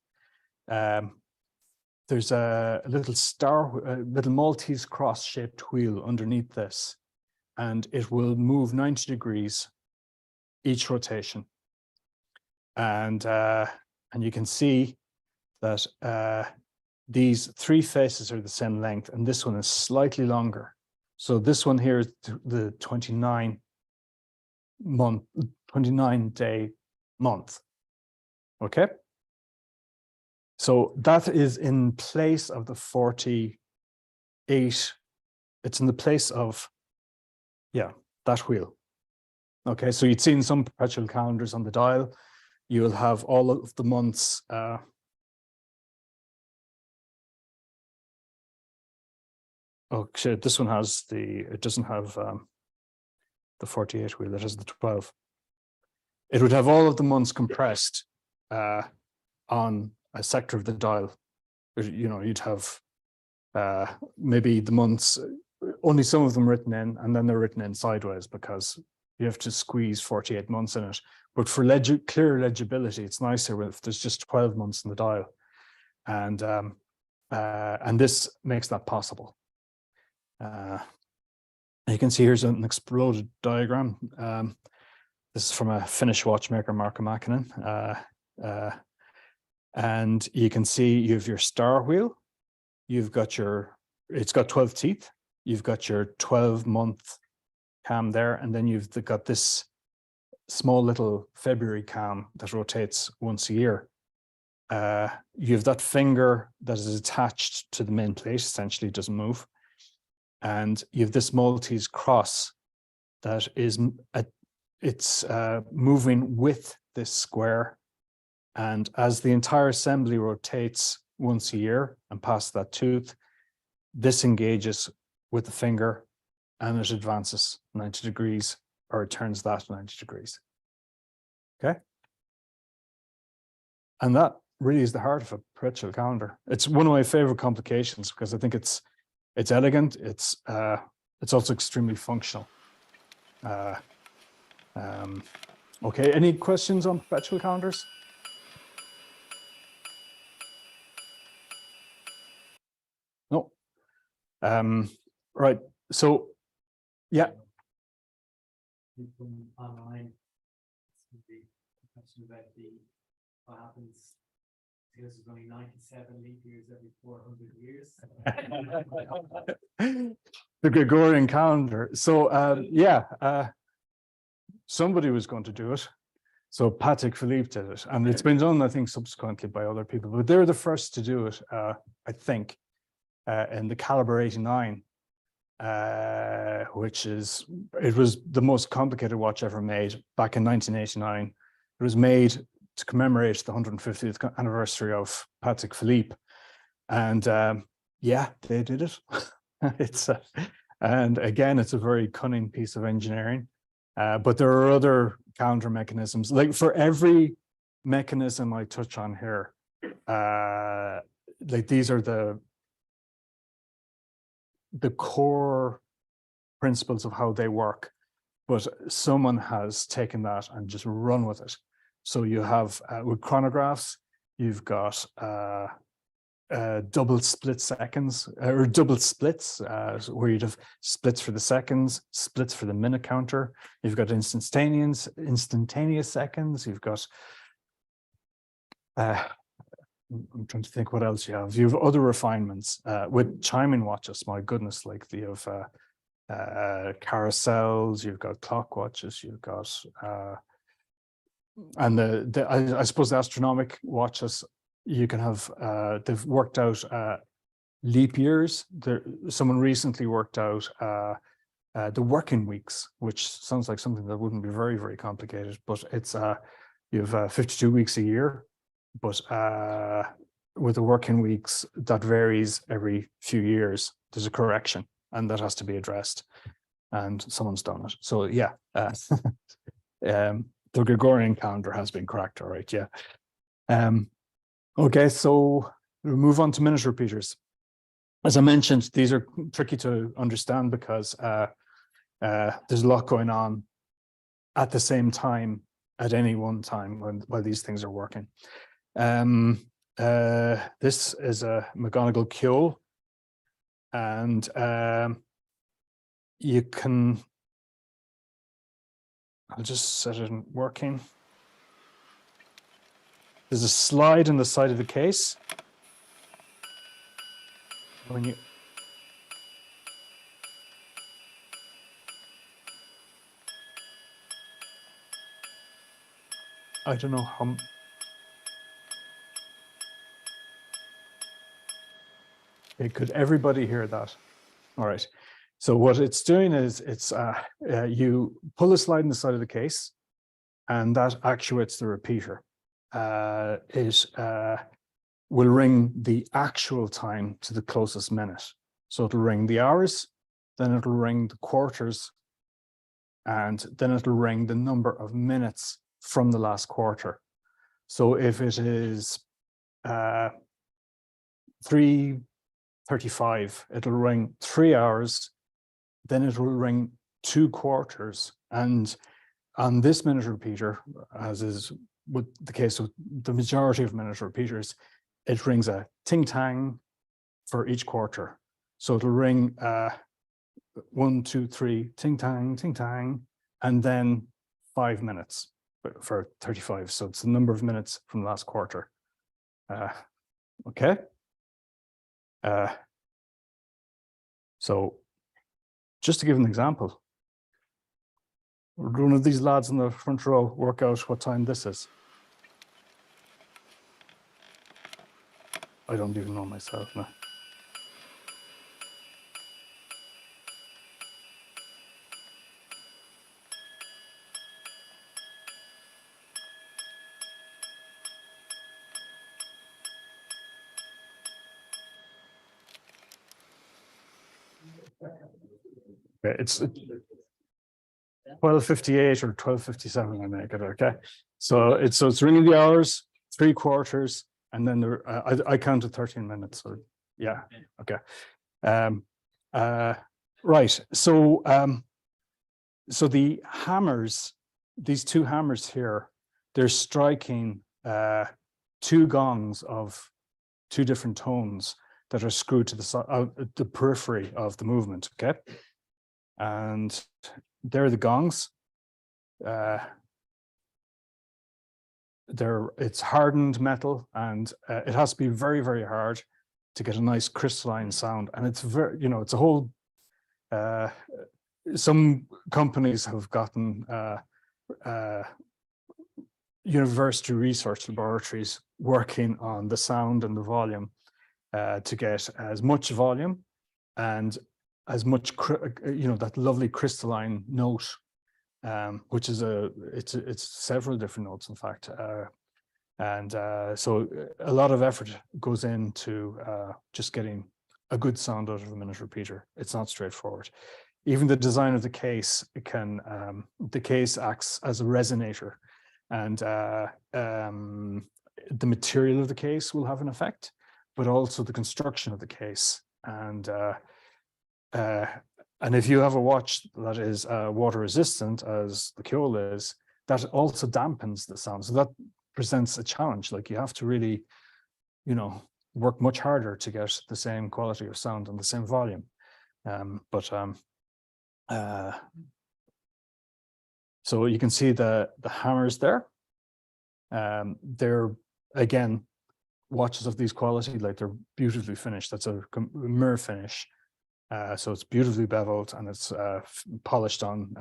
there's a little star, a little Maltese cross shaped wheel underneath this, and it will move 90 degrees each rotation. And you can see that these three faces are the same length, and this one is slightly longer. So this one here is the 29 day month. Okay. So that is in place of the 48. It's in the place of, yeah, that wheel. Okay, so you'd seen some perpetual calendars on the dial. You will have all of the months. Oh shit, this one has it doesn't have the 48 wheel, it has the 12. It would have all of the months compressed on a sector of the dial. You know, you'd have maybe the months, only some of them written in, and then they're written in sideways because you have to squeeze 48 months in it. But for clear legibility, it's nicer if there's just 12 months in the dial. And this makes that possible. You can see here's an exploded diagram. This is from a Finnish watchmaker, Marko Mäkinen. And you can see you have your star wheel. You've got it's got 12 teeth. You've got your 12-month cam there, and then you've got this small little February cam that rotates once a year. You have that finger that is attached to the main plate, essentially doesn't move. And you have this Maltese cross that is, it's moving with this square. And as the entire assembly rotates once a year and past that tooth, this engages with the finger and it advances 90 degrees, or it turns that 90 degrees. Okay. And that really is the heart of a perpetual calendar. It's one of my favorite complications because I think it's elegant. It's also extremely functional. Okay, any questions on perpetual calendars? No. Right. So, yeah. Online, the question about what happens. Because there's only 97 leap years every 400 years. The Gregorian calendar. So somebody was going to do it. So Patrick Philippe did it, and it's been done, I think, subsequently by other people, but they're the first to do it, I think, in the Caliber 89, it was the most complicated watch ever made back in 1989. It was made to commemorate the 150th anniversary of Patek Philippe, and yeah, they did it. And again, it's a very cunning piece of engineering. But there are other counter mechanisms. Like for every mechanism I touch on here, like these are the core principles of how they work, but someone has taken that and just run with it. So you have with chronographs, you've got double split seconds or double splits, where you'd have splits for the seconds, splits for the minute counter. You've got instantaneous seconds. You've got I'm trying to think what else you have. You have other refinements with chiming watches. My goodness, like you have carousels. You've got clock watches. You've got and I suppose the astronomic watches. You can have, they've worked out leap years. Someone recently worked out the working weeks, which sounds like something that wouldn't be very, very complicated, but it's, you have 52 weeks a year, but with the working weeks, that varies every few years. There's a correction and that has to be addressed, and someone's done it. So yeah, the Gregorian calendar has been cracked, all right, yeah. Okay, so we'll move on to minute repeaters. As I mentioned, these are tricky to understand because there's a lot going on at the same time at any one time while these things are working. This is a McGonagall Kjol, and you can, I'll just set it in working. There's a slide on the side of the case. When you I don't know how. Okay, could everybody hear that? All right. So what it's doing is it's you pull the slide in the side of the case, and that actuates the repeater. It will ring the actual time to the closest minute. So it'll ring the hours, then it'll ring the quarters, and then it'll ring the number of minutes from the last quarter. So if it is 3:35, it'll ring 3 hours, then it will ring 2 quarters. And on this minute repeater, as is with the case with the majority of minute repeaters, it rings a ting tang for each quarter. So it'll ring 1, 2, 3, ting tang, and then 5 minutes for 35. So it's the number of minutes from last quarter. Okay. So just to give an example, one of these lads in the front row work out what time this is. I don't even know myself now. Okay, it's 12:58 or 12:57. I make it okay. So it's ringing the hours, 3 quarters, and then there, I counted 13 minutes. So yeah, okay. Right. So so the hammers, these 2 hammers here, they're striking 2 gongs of 2 different tones that are screwed to the periphery of the movement. Okay. And they're the gongs. It's hardened metal, and it has to be very, very hard to get a nice crystalline sound. And it's very, it's a whole. Some companies have gotten university research laboratories working on the sound and the volume to get as much volume and as much, that lovely crystalline note, which is it's several different notes, in fact. So a lot of effort goes into just getting a good sound out of a minute repeater. It's not straightforward. Even the design of the case the case acts as a resonator, and the material of the case will have an effect, but also the construction of the case. And if you have a watch that is water resistant, as the Kjol is, that also dampens the sound. So that presents a challenge. Like, you have to really, work much harder to get the same quality of sound and the same volume. So you can see the hammers there. They're, again, watches of these quality, like, they're beautifully finished. That's a mirror finish. So it's beautifully beveled, and it's polished on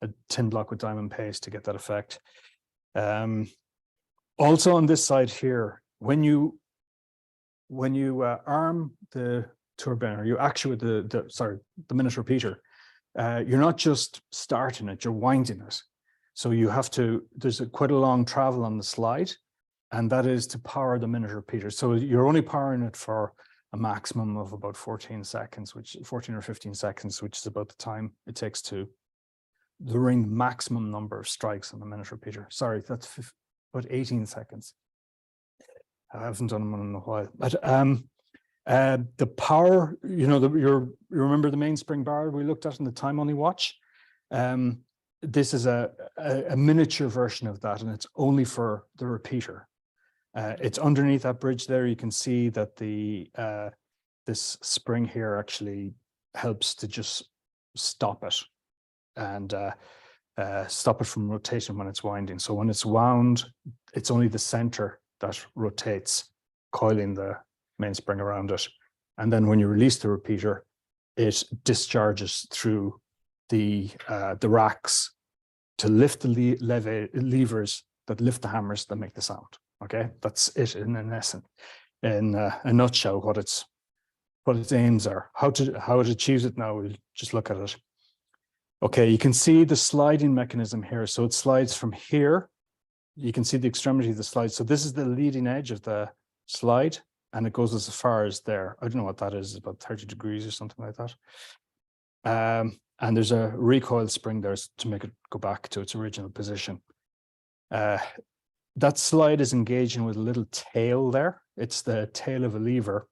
a tin block with diamond paste to get that effect. Also on this side here, when you arm the turbine, or you actuate the minute repeater, you're not just starting it, you're winding it. So you have to, there's quite a long travel on the slide, and that is to power the minute repeater. So you're only powering it for a maximum of about 14 seconds, 14 or 15 seconds, which is about the time it takes to ring maximum number of strikes on the minute repeater. Sorry, that's about 18 seconds. I haven't done one in a while. But the power, you remember the mainspring bar we looked at in the time-only watch? This is a miniature version of that, and it's only for the repeater. It's underneath that bridge there. You can see that this spring here actually helps to just stop it and stop it from rotating when it's winding. So when it's wound, it's only the center that rotates, coiling the mainspring around it. And then when you release the repeater, it discharges through the racks to lift the levers that lift the hammers that make the sound. Okay, that's it in an essence, in a nutshell, what its aims are. How it achieves it now, we'll just look at it. Okay, you can see the sliding mechanism here. So it slides from here. You can see the extremity of the slide. So this is the leading edge of the slide, and it goes as far as there. I don't know what that is, about 30 degrees or something like that. And there's a recoil spring there to make it go back to its original position. That slide is engaging with a little tail there. It's the tail of a lever.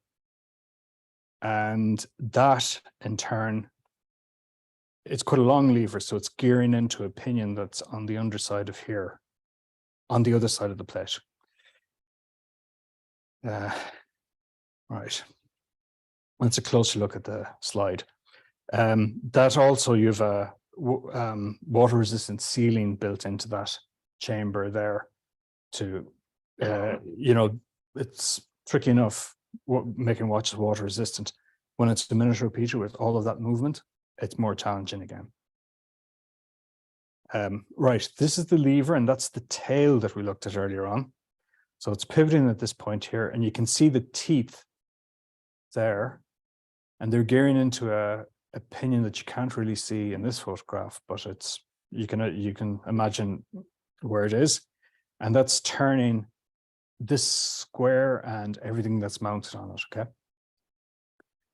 And that in turn, it's quite a long lever, so it's gearing into a pinion that's on the underside of here, on the other side of the plate. Right. That's a closer look at the slide. That also, you have a water resistant sealing built into that chamber there to, you know, it's tricky enough making watches water resistant. When it's a minute repeater with all of that movement, it's more challenging again. Right, this is the lever, and that's the tail that we looked at earlier on. So it's pivoting at this point here, and you can see the teeth there, and they're gearing into a pinion that you can't really see in this photograph, but it's you can imagine where it is, and that's turning this square and everything that's mounted on it. Okay,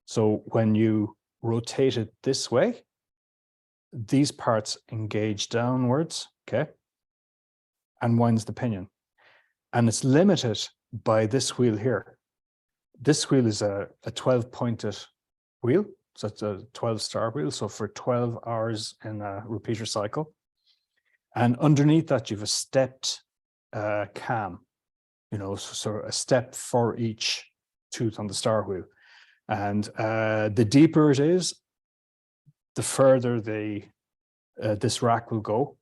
so when you rotate it this way, these parts engage downwards, okay, and winds the pinion. And it's limited by this wheel here. This wheel is a 12-pointed wheel, so it's a 12-star wheel, so for 12 hours in a repeater cycle. And underneath that, you have a stepped cam, you know, so a step for each tooth on the star wheel. And the deeper it is, the further this rack will go.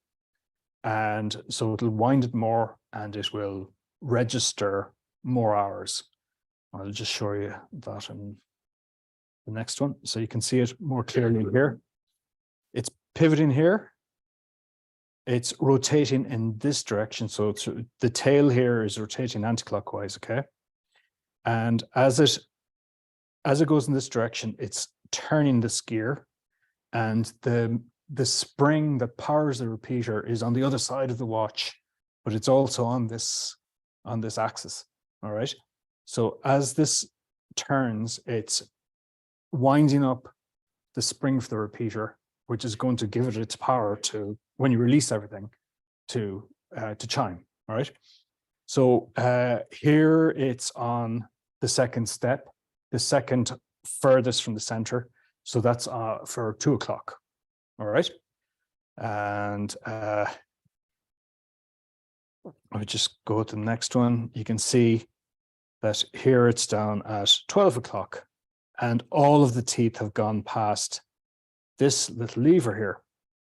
And so it'll wind it more and it will register more hours. I'll just show you that in the next one, so you can see it more clearly here. It's pivoting here. It's rotating in this direction. So it's, the tail here is rotating anti-clockwise, okay? And as it goes in this direction, it's turning this gear, and the spring that powers the repeater is on the other side of the watch, but it's also on this axis. All right. So as this turns, it's winding up the spring for the repeater, which is going to give it its power to, when you release everything, to chime. All right. So here it's on the second step, the second furthest from the center. So that's for 2 o'clock. All right. And I would just go to the next one. You can see that here it's down at 12 o'clock, and all of the teeth have gone past this little lever here.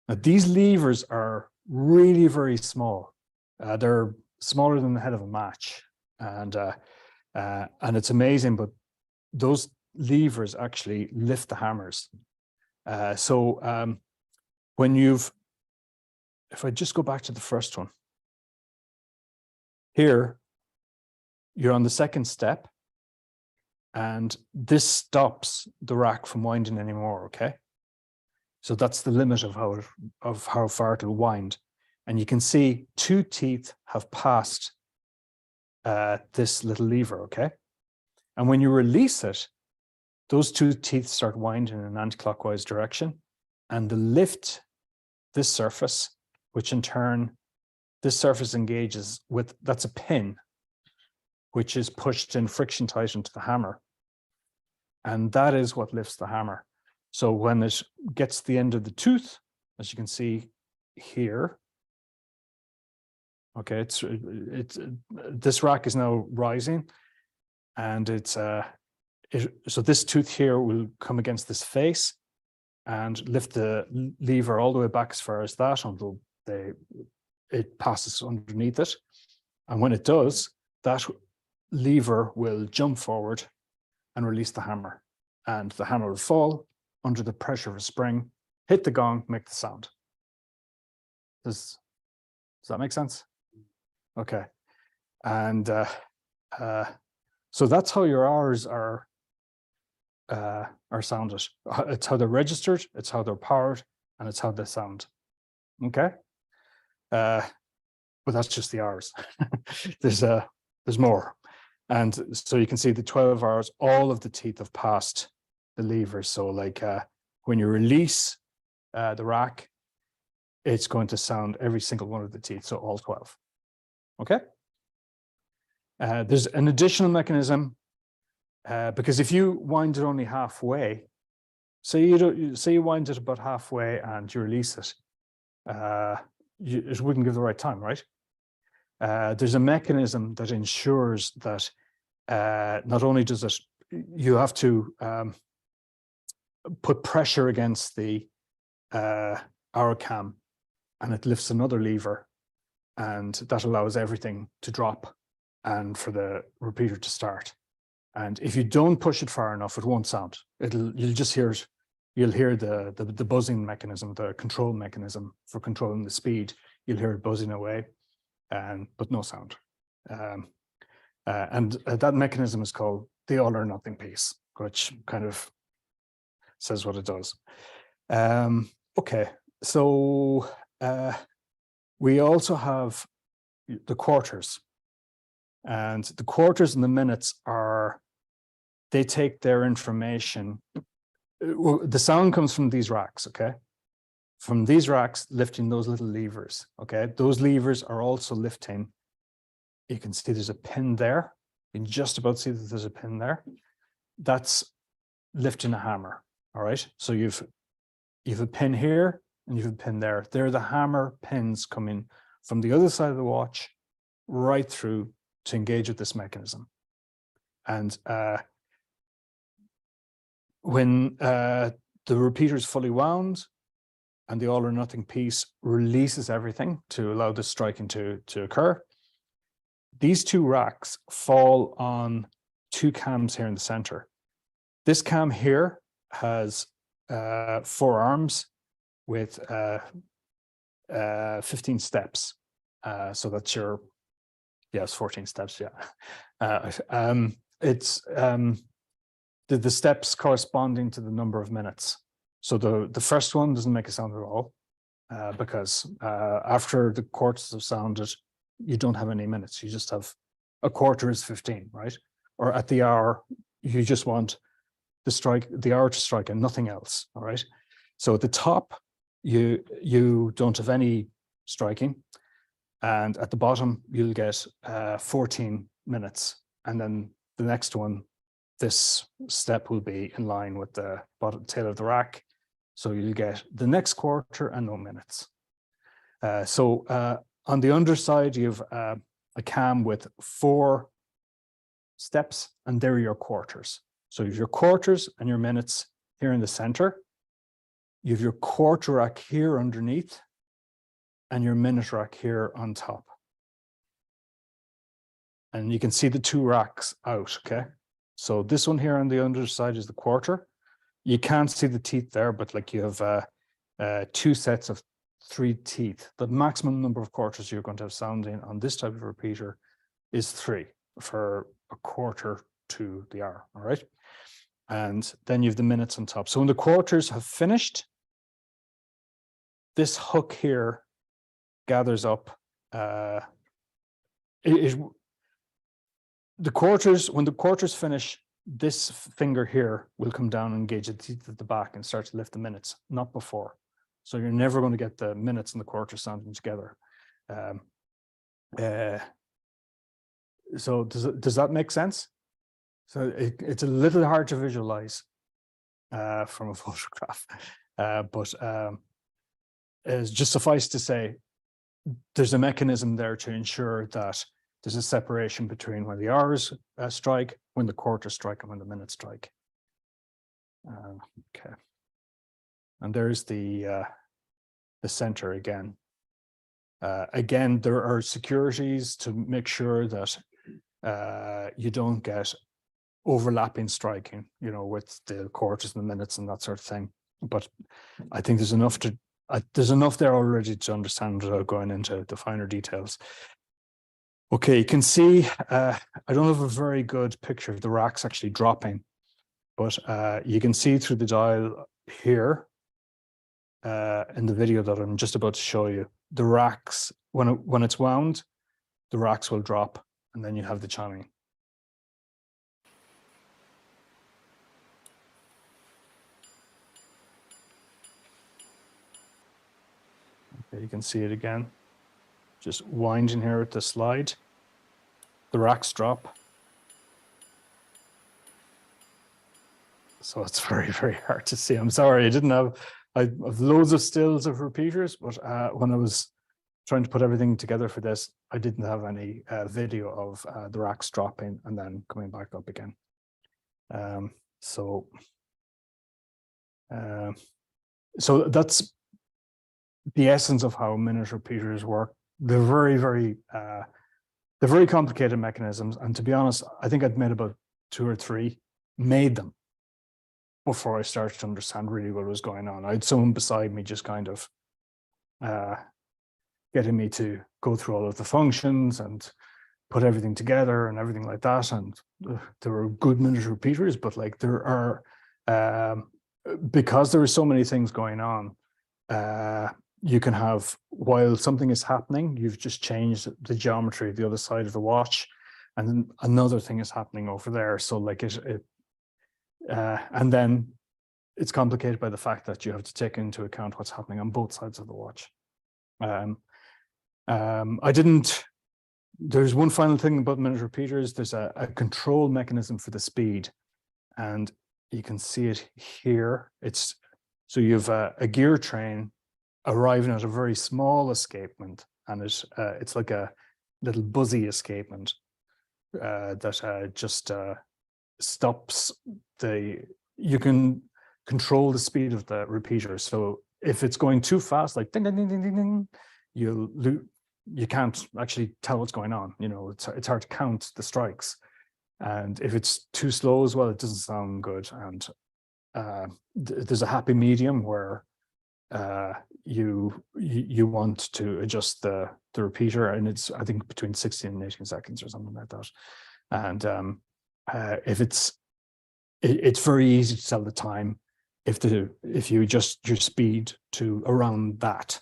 Now, these levers are really very small. They're smaller than the head of a match, and it's amazing, but those levers actually lift the hammers. When if I just go back to the first one, here, you're on the second step, and this stops the rack from winding anymore, okay? So that's the limit of how far it'll wind. And you can see 2 teeth have passed this little lever, okay? And when you release it, those 2 teeth start winding in an anti-clockwise direction, and they lift this surface, which in turn, this surface engages with, that's a pin, which is pushed in friction tight into the hammer. And that is what lifts the hammer. So when it gets to the end of the tooth, as you can see here, Okay, this rack is now rising, and so this tooth here will come against this face and lift the lever all the way back as far as that until it passes underneath it. And when it does, that lever will jump forward and release the hammer. And the hammer will fall under the pressure of a spring, hit the gong, make the sound. Does that make sense? Okay. And so that's how your R's are sounded. It's how they're registered, it's how they're powered, and it's how they sound. Okay. But that's just the R's. There's more. And so you can see the 12 R's, all of the teeth have passed the lever. So like when you release the rack, it's going to sound every single one of the teeth, so all 12. Okay. There's an additional mechanism because if you wind it only halfway, say you wind it about halfway and you release it, it wouldn't give the right time, right? There's a mechanism that ensures that not only does it, you have to put pressure against the hour cam, and it lifts another lever, and that allows everything to drop and for the repeater to start. And if you don't push it far enough, it won't sound. You'll just hear it. You'll hear the buzzing mechanism, the control mechanism for controlling the speed. You'll hear it buzzing away, but no sound. And that mechanism is called the all or nothing piece, which kind of says what it does. Okay, so we also have the quarters, and the quarters and the minutes they take their information. The sound comes from these racks, okay? From these racks lifting those little levers, okay? Those levers are also lifting. You can see there's a pin there. You can just about see that there's a pin there. That's lifting a hammer, all right? So you've a pin here and you've a pin there. They're the hammer pins coming from the other side of the watch right through to engage with this mechanism. And when the repeater is fully wound and the all or nothing piece releases everything to allow the striking to occur, these two racks fall on two cams here in the center. This cam here has 4 arms with 15 steps. So that's it's 14 steps, yeah. It's the steps corresponding to the number of minutes. So the first one doesn't make a sound at all because after the quarters have sounded, you don't have any minutes. You just have a quarter is 15, right? Or at the hour, you just want the hour to strike and nothing else, all right? So at the top, you don't have any striking. And at the bottom, you'll get 14 minutes. And then the next one, this step will be in line with the bottom tail of the rack. So you'll get the next quarter and no minutes. On the underside, you have a cam with 4 steps, and they're your quarters. So you have your quarters and your minutes here in the center. You have your quarter rack here underneath, and your minute rack here on top. And you can see the 2 racks out, okay? So this one here on the underside is the quarter. You can't see the teeth there, but like you have 2 sets of 3 teeth. The maximum number of quarters you're going to have sounding on this type of repeater is 3 for a quarter to the hour, all right? And then you have the minutes on top. So when the quarters have finished, this hook here gathers up. When the quarters finish, this finger here will come down and engage the teeth at the back and start to lift the minutes, not before. So you're never going to get the minutes and the quarters sounding together. So does that make sense? So it's a little hard to visualize from a photograph, but it's just suffice to say, there's a mechanism there to ensure that there's a separation between when the hours strike, when the quarters strike, and when the minutes strike. Okay. And there's the center again. Again, there are securities to make sure that you don't get overlapping striking, you know, with the quarters and the minutes and that sort of thing. But I think there's enough there already to understand without going into the finer details. Okay, you can see, I don't have a very good picture of the racks actually dropping, but you can see through the dial here in the video that I'm just about to show you, the racks, when it's wound, the racks will drop and then you have the chiming. Okay, you can see it again. Just winding here with the slide. The racks drop. So it's very, very hard to see. I'm sorry, I have loads of stills of repeaters, but when I was trying to put everything together for this, I didn't have any video of the racks dropping and then coming back up again. So that's the essence of how minute repeaters work. They're they're very complicated mechanisms. And to be honest, I think I'd made about 2 or 3, made them before I started to understand really what was going on. I had someone beside me just kind of getting me to go through all of the functions and put everything together and everything like that. And there were good minute repeaters, but like there are, because there are so many things going on, you can have, while something is happening, you've just changed the geometry of the other side of the watch, and then another thing is happening over there. So like and then it's complicated by the fact that you have to take into account what's happening on both sides of the watch. There's one final thing about minute repeaters. There's a control mechanism for the speed, and you can see it here. So you have a gear train arriving at a very small escapement, and it's like a little buzzy escapement that just stops you can control the speed of the repeater. So if it's going too fast, like ding, ding, ding, ding, ding, ding, you can't actually tell what's going on. You know, it's hard to count the strikes. And if it's too slow as well, it doesn't sound good. And there's a happy medium where you want to adjust the repeater, and it's, I think, between 16 and 18 seconds or something like that. And if it's very easy to tell the time if you adjust your speed to around that.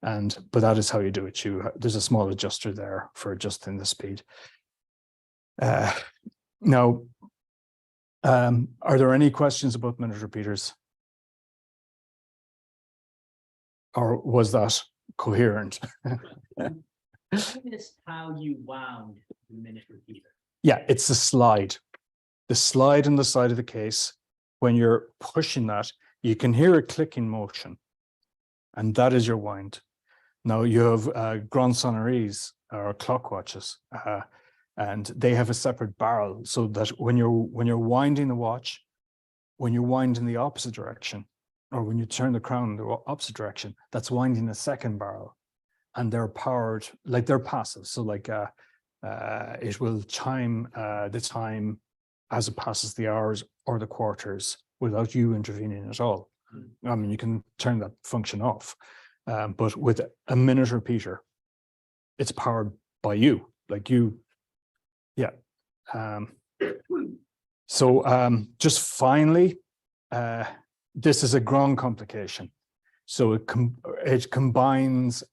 But that is how you do it. There's a small adjuster there for adjusting the speed. Now, are there any questions about minute repeaters? Or was that coherent? Notice how you wound the minute repeater. Yeah, it's the slide. The slide on the side of the case, when you're pushing that, you can hear a clicking motion, and that is your wind. Now you have Grand Sonneries or clock watches, and they have a separate barrel, so that when you're winding the watch, when you wind in the opposite direction, or when you turn the crown in the opposite direction, that's winding a second barrel, and they're powered, like they're passive. So like it will chime the time as it passes the hours or the quarters without you intervening at all. I mean, you can turn that function off, but with a minute repeater, it's powered by you, like you, yeah. So just finally, this is a Grand complication. So it combines,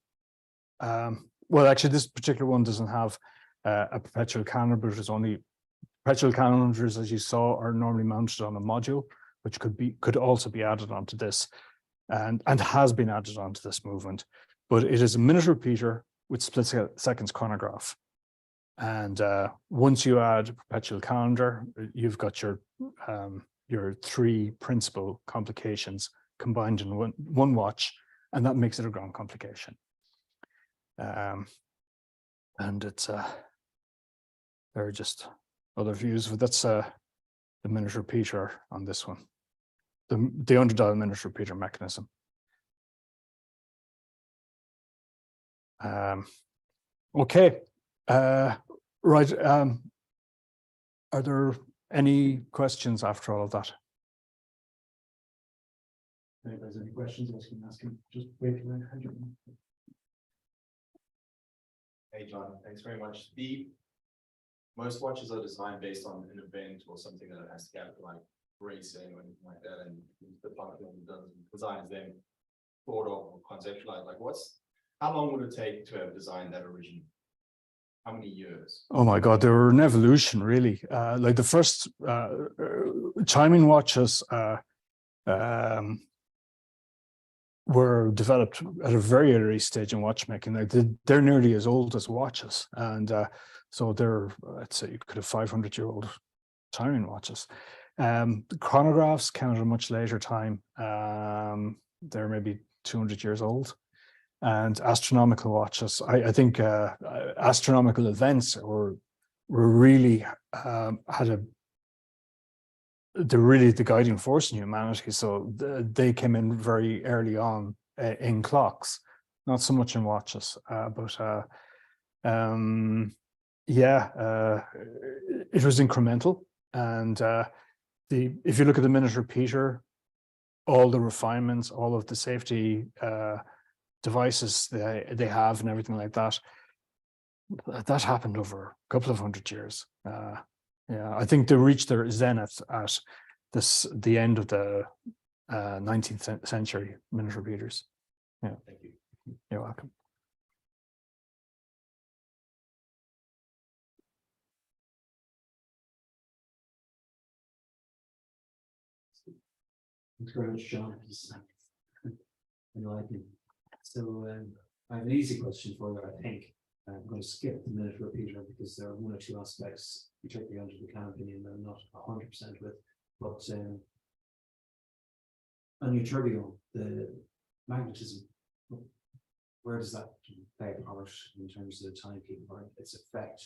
well, actually, this particular one doesn't have a perpetual calendar, but it's only perpetual calendars, as you saw, are normally mounted on a module, which could also be added onto this, and has been added onto this movement. But it is a minute repeater with split seconds chronograph. And once you add a perpetual calendar, you've got your 3 principal complications combined in one watch, and that makes it a Grand complication. And it's there are just other views, but that's the minute repeater on this one, the underdial minute repeater mechanism. Okay, right. Are there any questions after all of that? If there's any questions, I can ask him. Just wait for that. Hey, John, thanks very much. Most watches are designed based on an event or something that has to happen, like racing or anything like that, and the platform designs them thought of or conceptualized. Like, how long would it take to have designed that originally? How many years? Oh my God, they were an evolution, really. Like the first chiming watches were developed at a very early stage in watchmaking. Like they're nearly as old as watches, and so they're, I'd say, you could have 500-year-old chiming watches. The chronographs came at a much later time. They're maybe 200 years old. And astronomical watches, I think astronomical events were really they're really the guiding force in humanity. So they came in very early on in clocks, not so much in watches, but it was incremental. And if you look at the minute repeater, all the refinements, all of the safety devices they have and everything like that, that happened over a couple of 100 years. Yeah, I think they reached their zenith at the end of the 19th century minute repeaters. Yeah, Thank you. you're welcome. Thanks very much, John. Enlightening. So I have an easy question for you, I think. I'm going to skip the minute repeater because there are one or two aspects, particularly under the canopy, and I'm not 100% with. But on your turbine, the magnetism, where does that play a part in terms of the timekeeping or its effect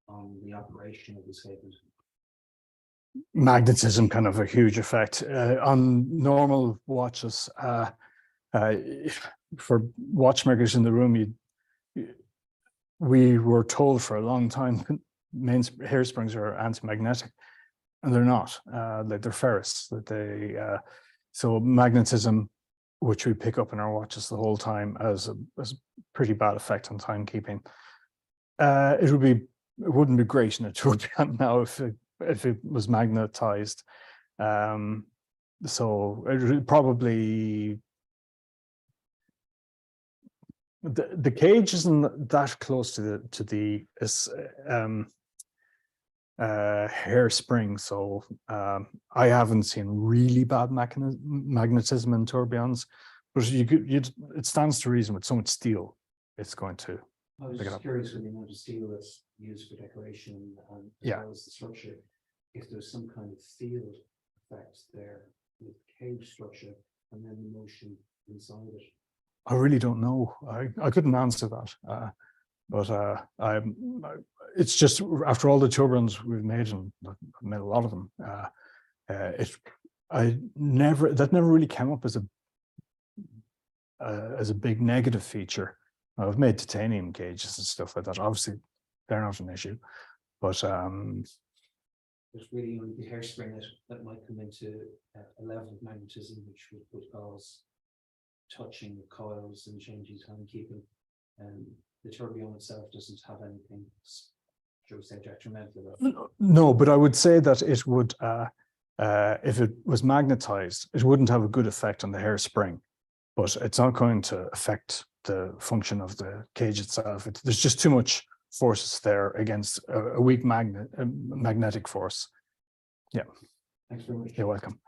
on the operation of the escapement? Magnetism kind of a huge effect on normal watches. For watchmakers in the room, we were told for a long time hairsprings are anti-magnetic, and they're not. Like they're ferrous. That so magnetism, which we pick up in our watches the whole time, has a pretty bad effect on timekeeping. It wouldn't be great in a tourbillon now if it was magnetized. So it probably. The cage isn't that close to the hairspring, so I haven't seen really bad magnetism in tourbillons, but it stands to reason with so much steel, it's going to. I was pick it just up. curious with the amount of steel that's used for decoration and as Yeah. well as the structure, if there's some kind of field effect there with cage structure and then the motion inside it. I really don't know. I couldn't answer that. But it's just after all the turbines we've made, and I've made a lot of them, that never really came up as a big negative feature. I've made titanium cages and stuff like that. Obviously, they're not an issue, but There's really only the hairspring that might come into a level of magnetism which would cause touching the coils and changing timekeeping. And the tourbillon itself doesn't have anything, shall we say, detrimental. no, but I would say that it would, if it was magnetized, it wouldn't have a good effect on the hairspring, but it's not going to affect the function of the cage itself. There's just too much forces there against a weak magnetic force. Yeah. Thanks very much. You're welcome.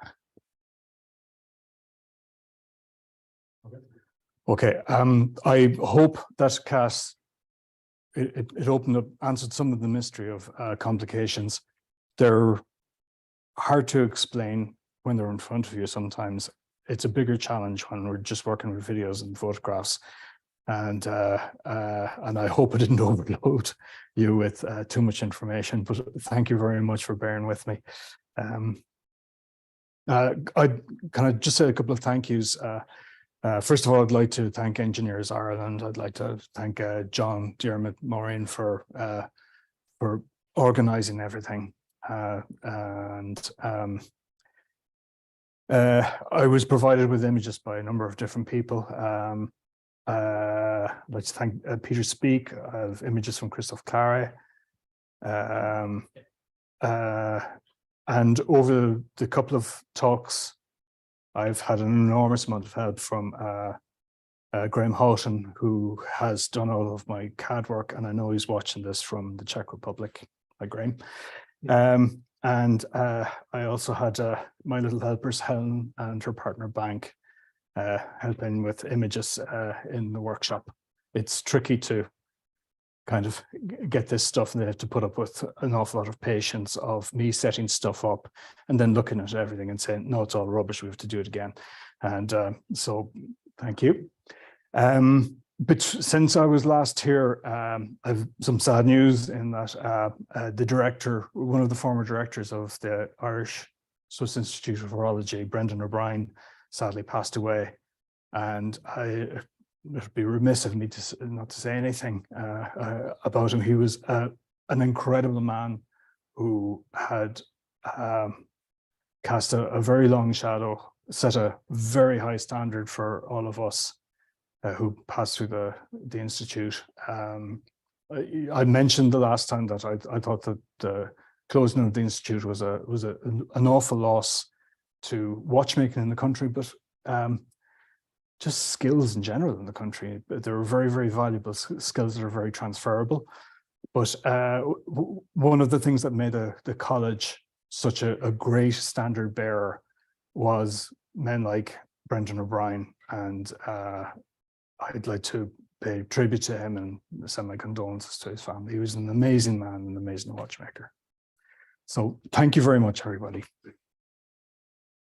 Okay, I hope that Cass, it opened up, answered some of the mystery of complications. They're hard to explain when they're in front of you sometimes. It's a bigger challenge when we're just working with videos and photographs. And I hope I didn't overload you with too much information, but thank you very much for bearing with me. I kind of just say a couple of thank yous. First of all, I'd like to thank Engineers Ireland. I'd like to thank John, Dermot, Maureen for organising everything. I was provided with images by a number of different people. I'd like to thank Peter Speak of images from Christoph Clare. And over the couple of talks, I've had an enormous amount of help from Graham Houghton, who has done all of my CAD work, and I know he's watching this from the Czech Republic. Hi, Graham. And I also had my little helpers, Helen and her partner Bank, helping with images in the workshop. It's tricky to kind of get this stuff, and they have to put up with an awful lot of patience of me setting stuff up and then looking at everything and saying, no, it's all rubbish, we have to do it again. And so thank you. But since I was last here, I've some sad news in that the director, one of the former directors of the Irish Swiss Institute of Horology, Brendan O'Brien, sadly passed away. And it would be remiss of me not to say anything about him. He was an incredible man who had cast a very long shadow, set a very high standard for all of us who passed through the Institute. I mentioned the last time that I thought that the closing of the Institute was an awful loss to watchmaking in the country, but just skills in general in the country. There are very, very valuable skills that are very transferable. But one of the things that made the college such a great standard bearer was men like Brendan O'Brien, and I'd like to pay tribute to him and send my condolences to his family. He was an amazing man, an amazing watchmaker. So thank you very much, everybody.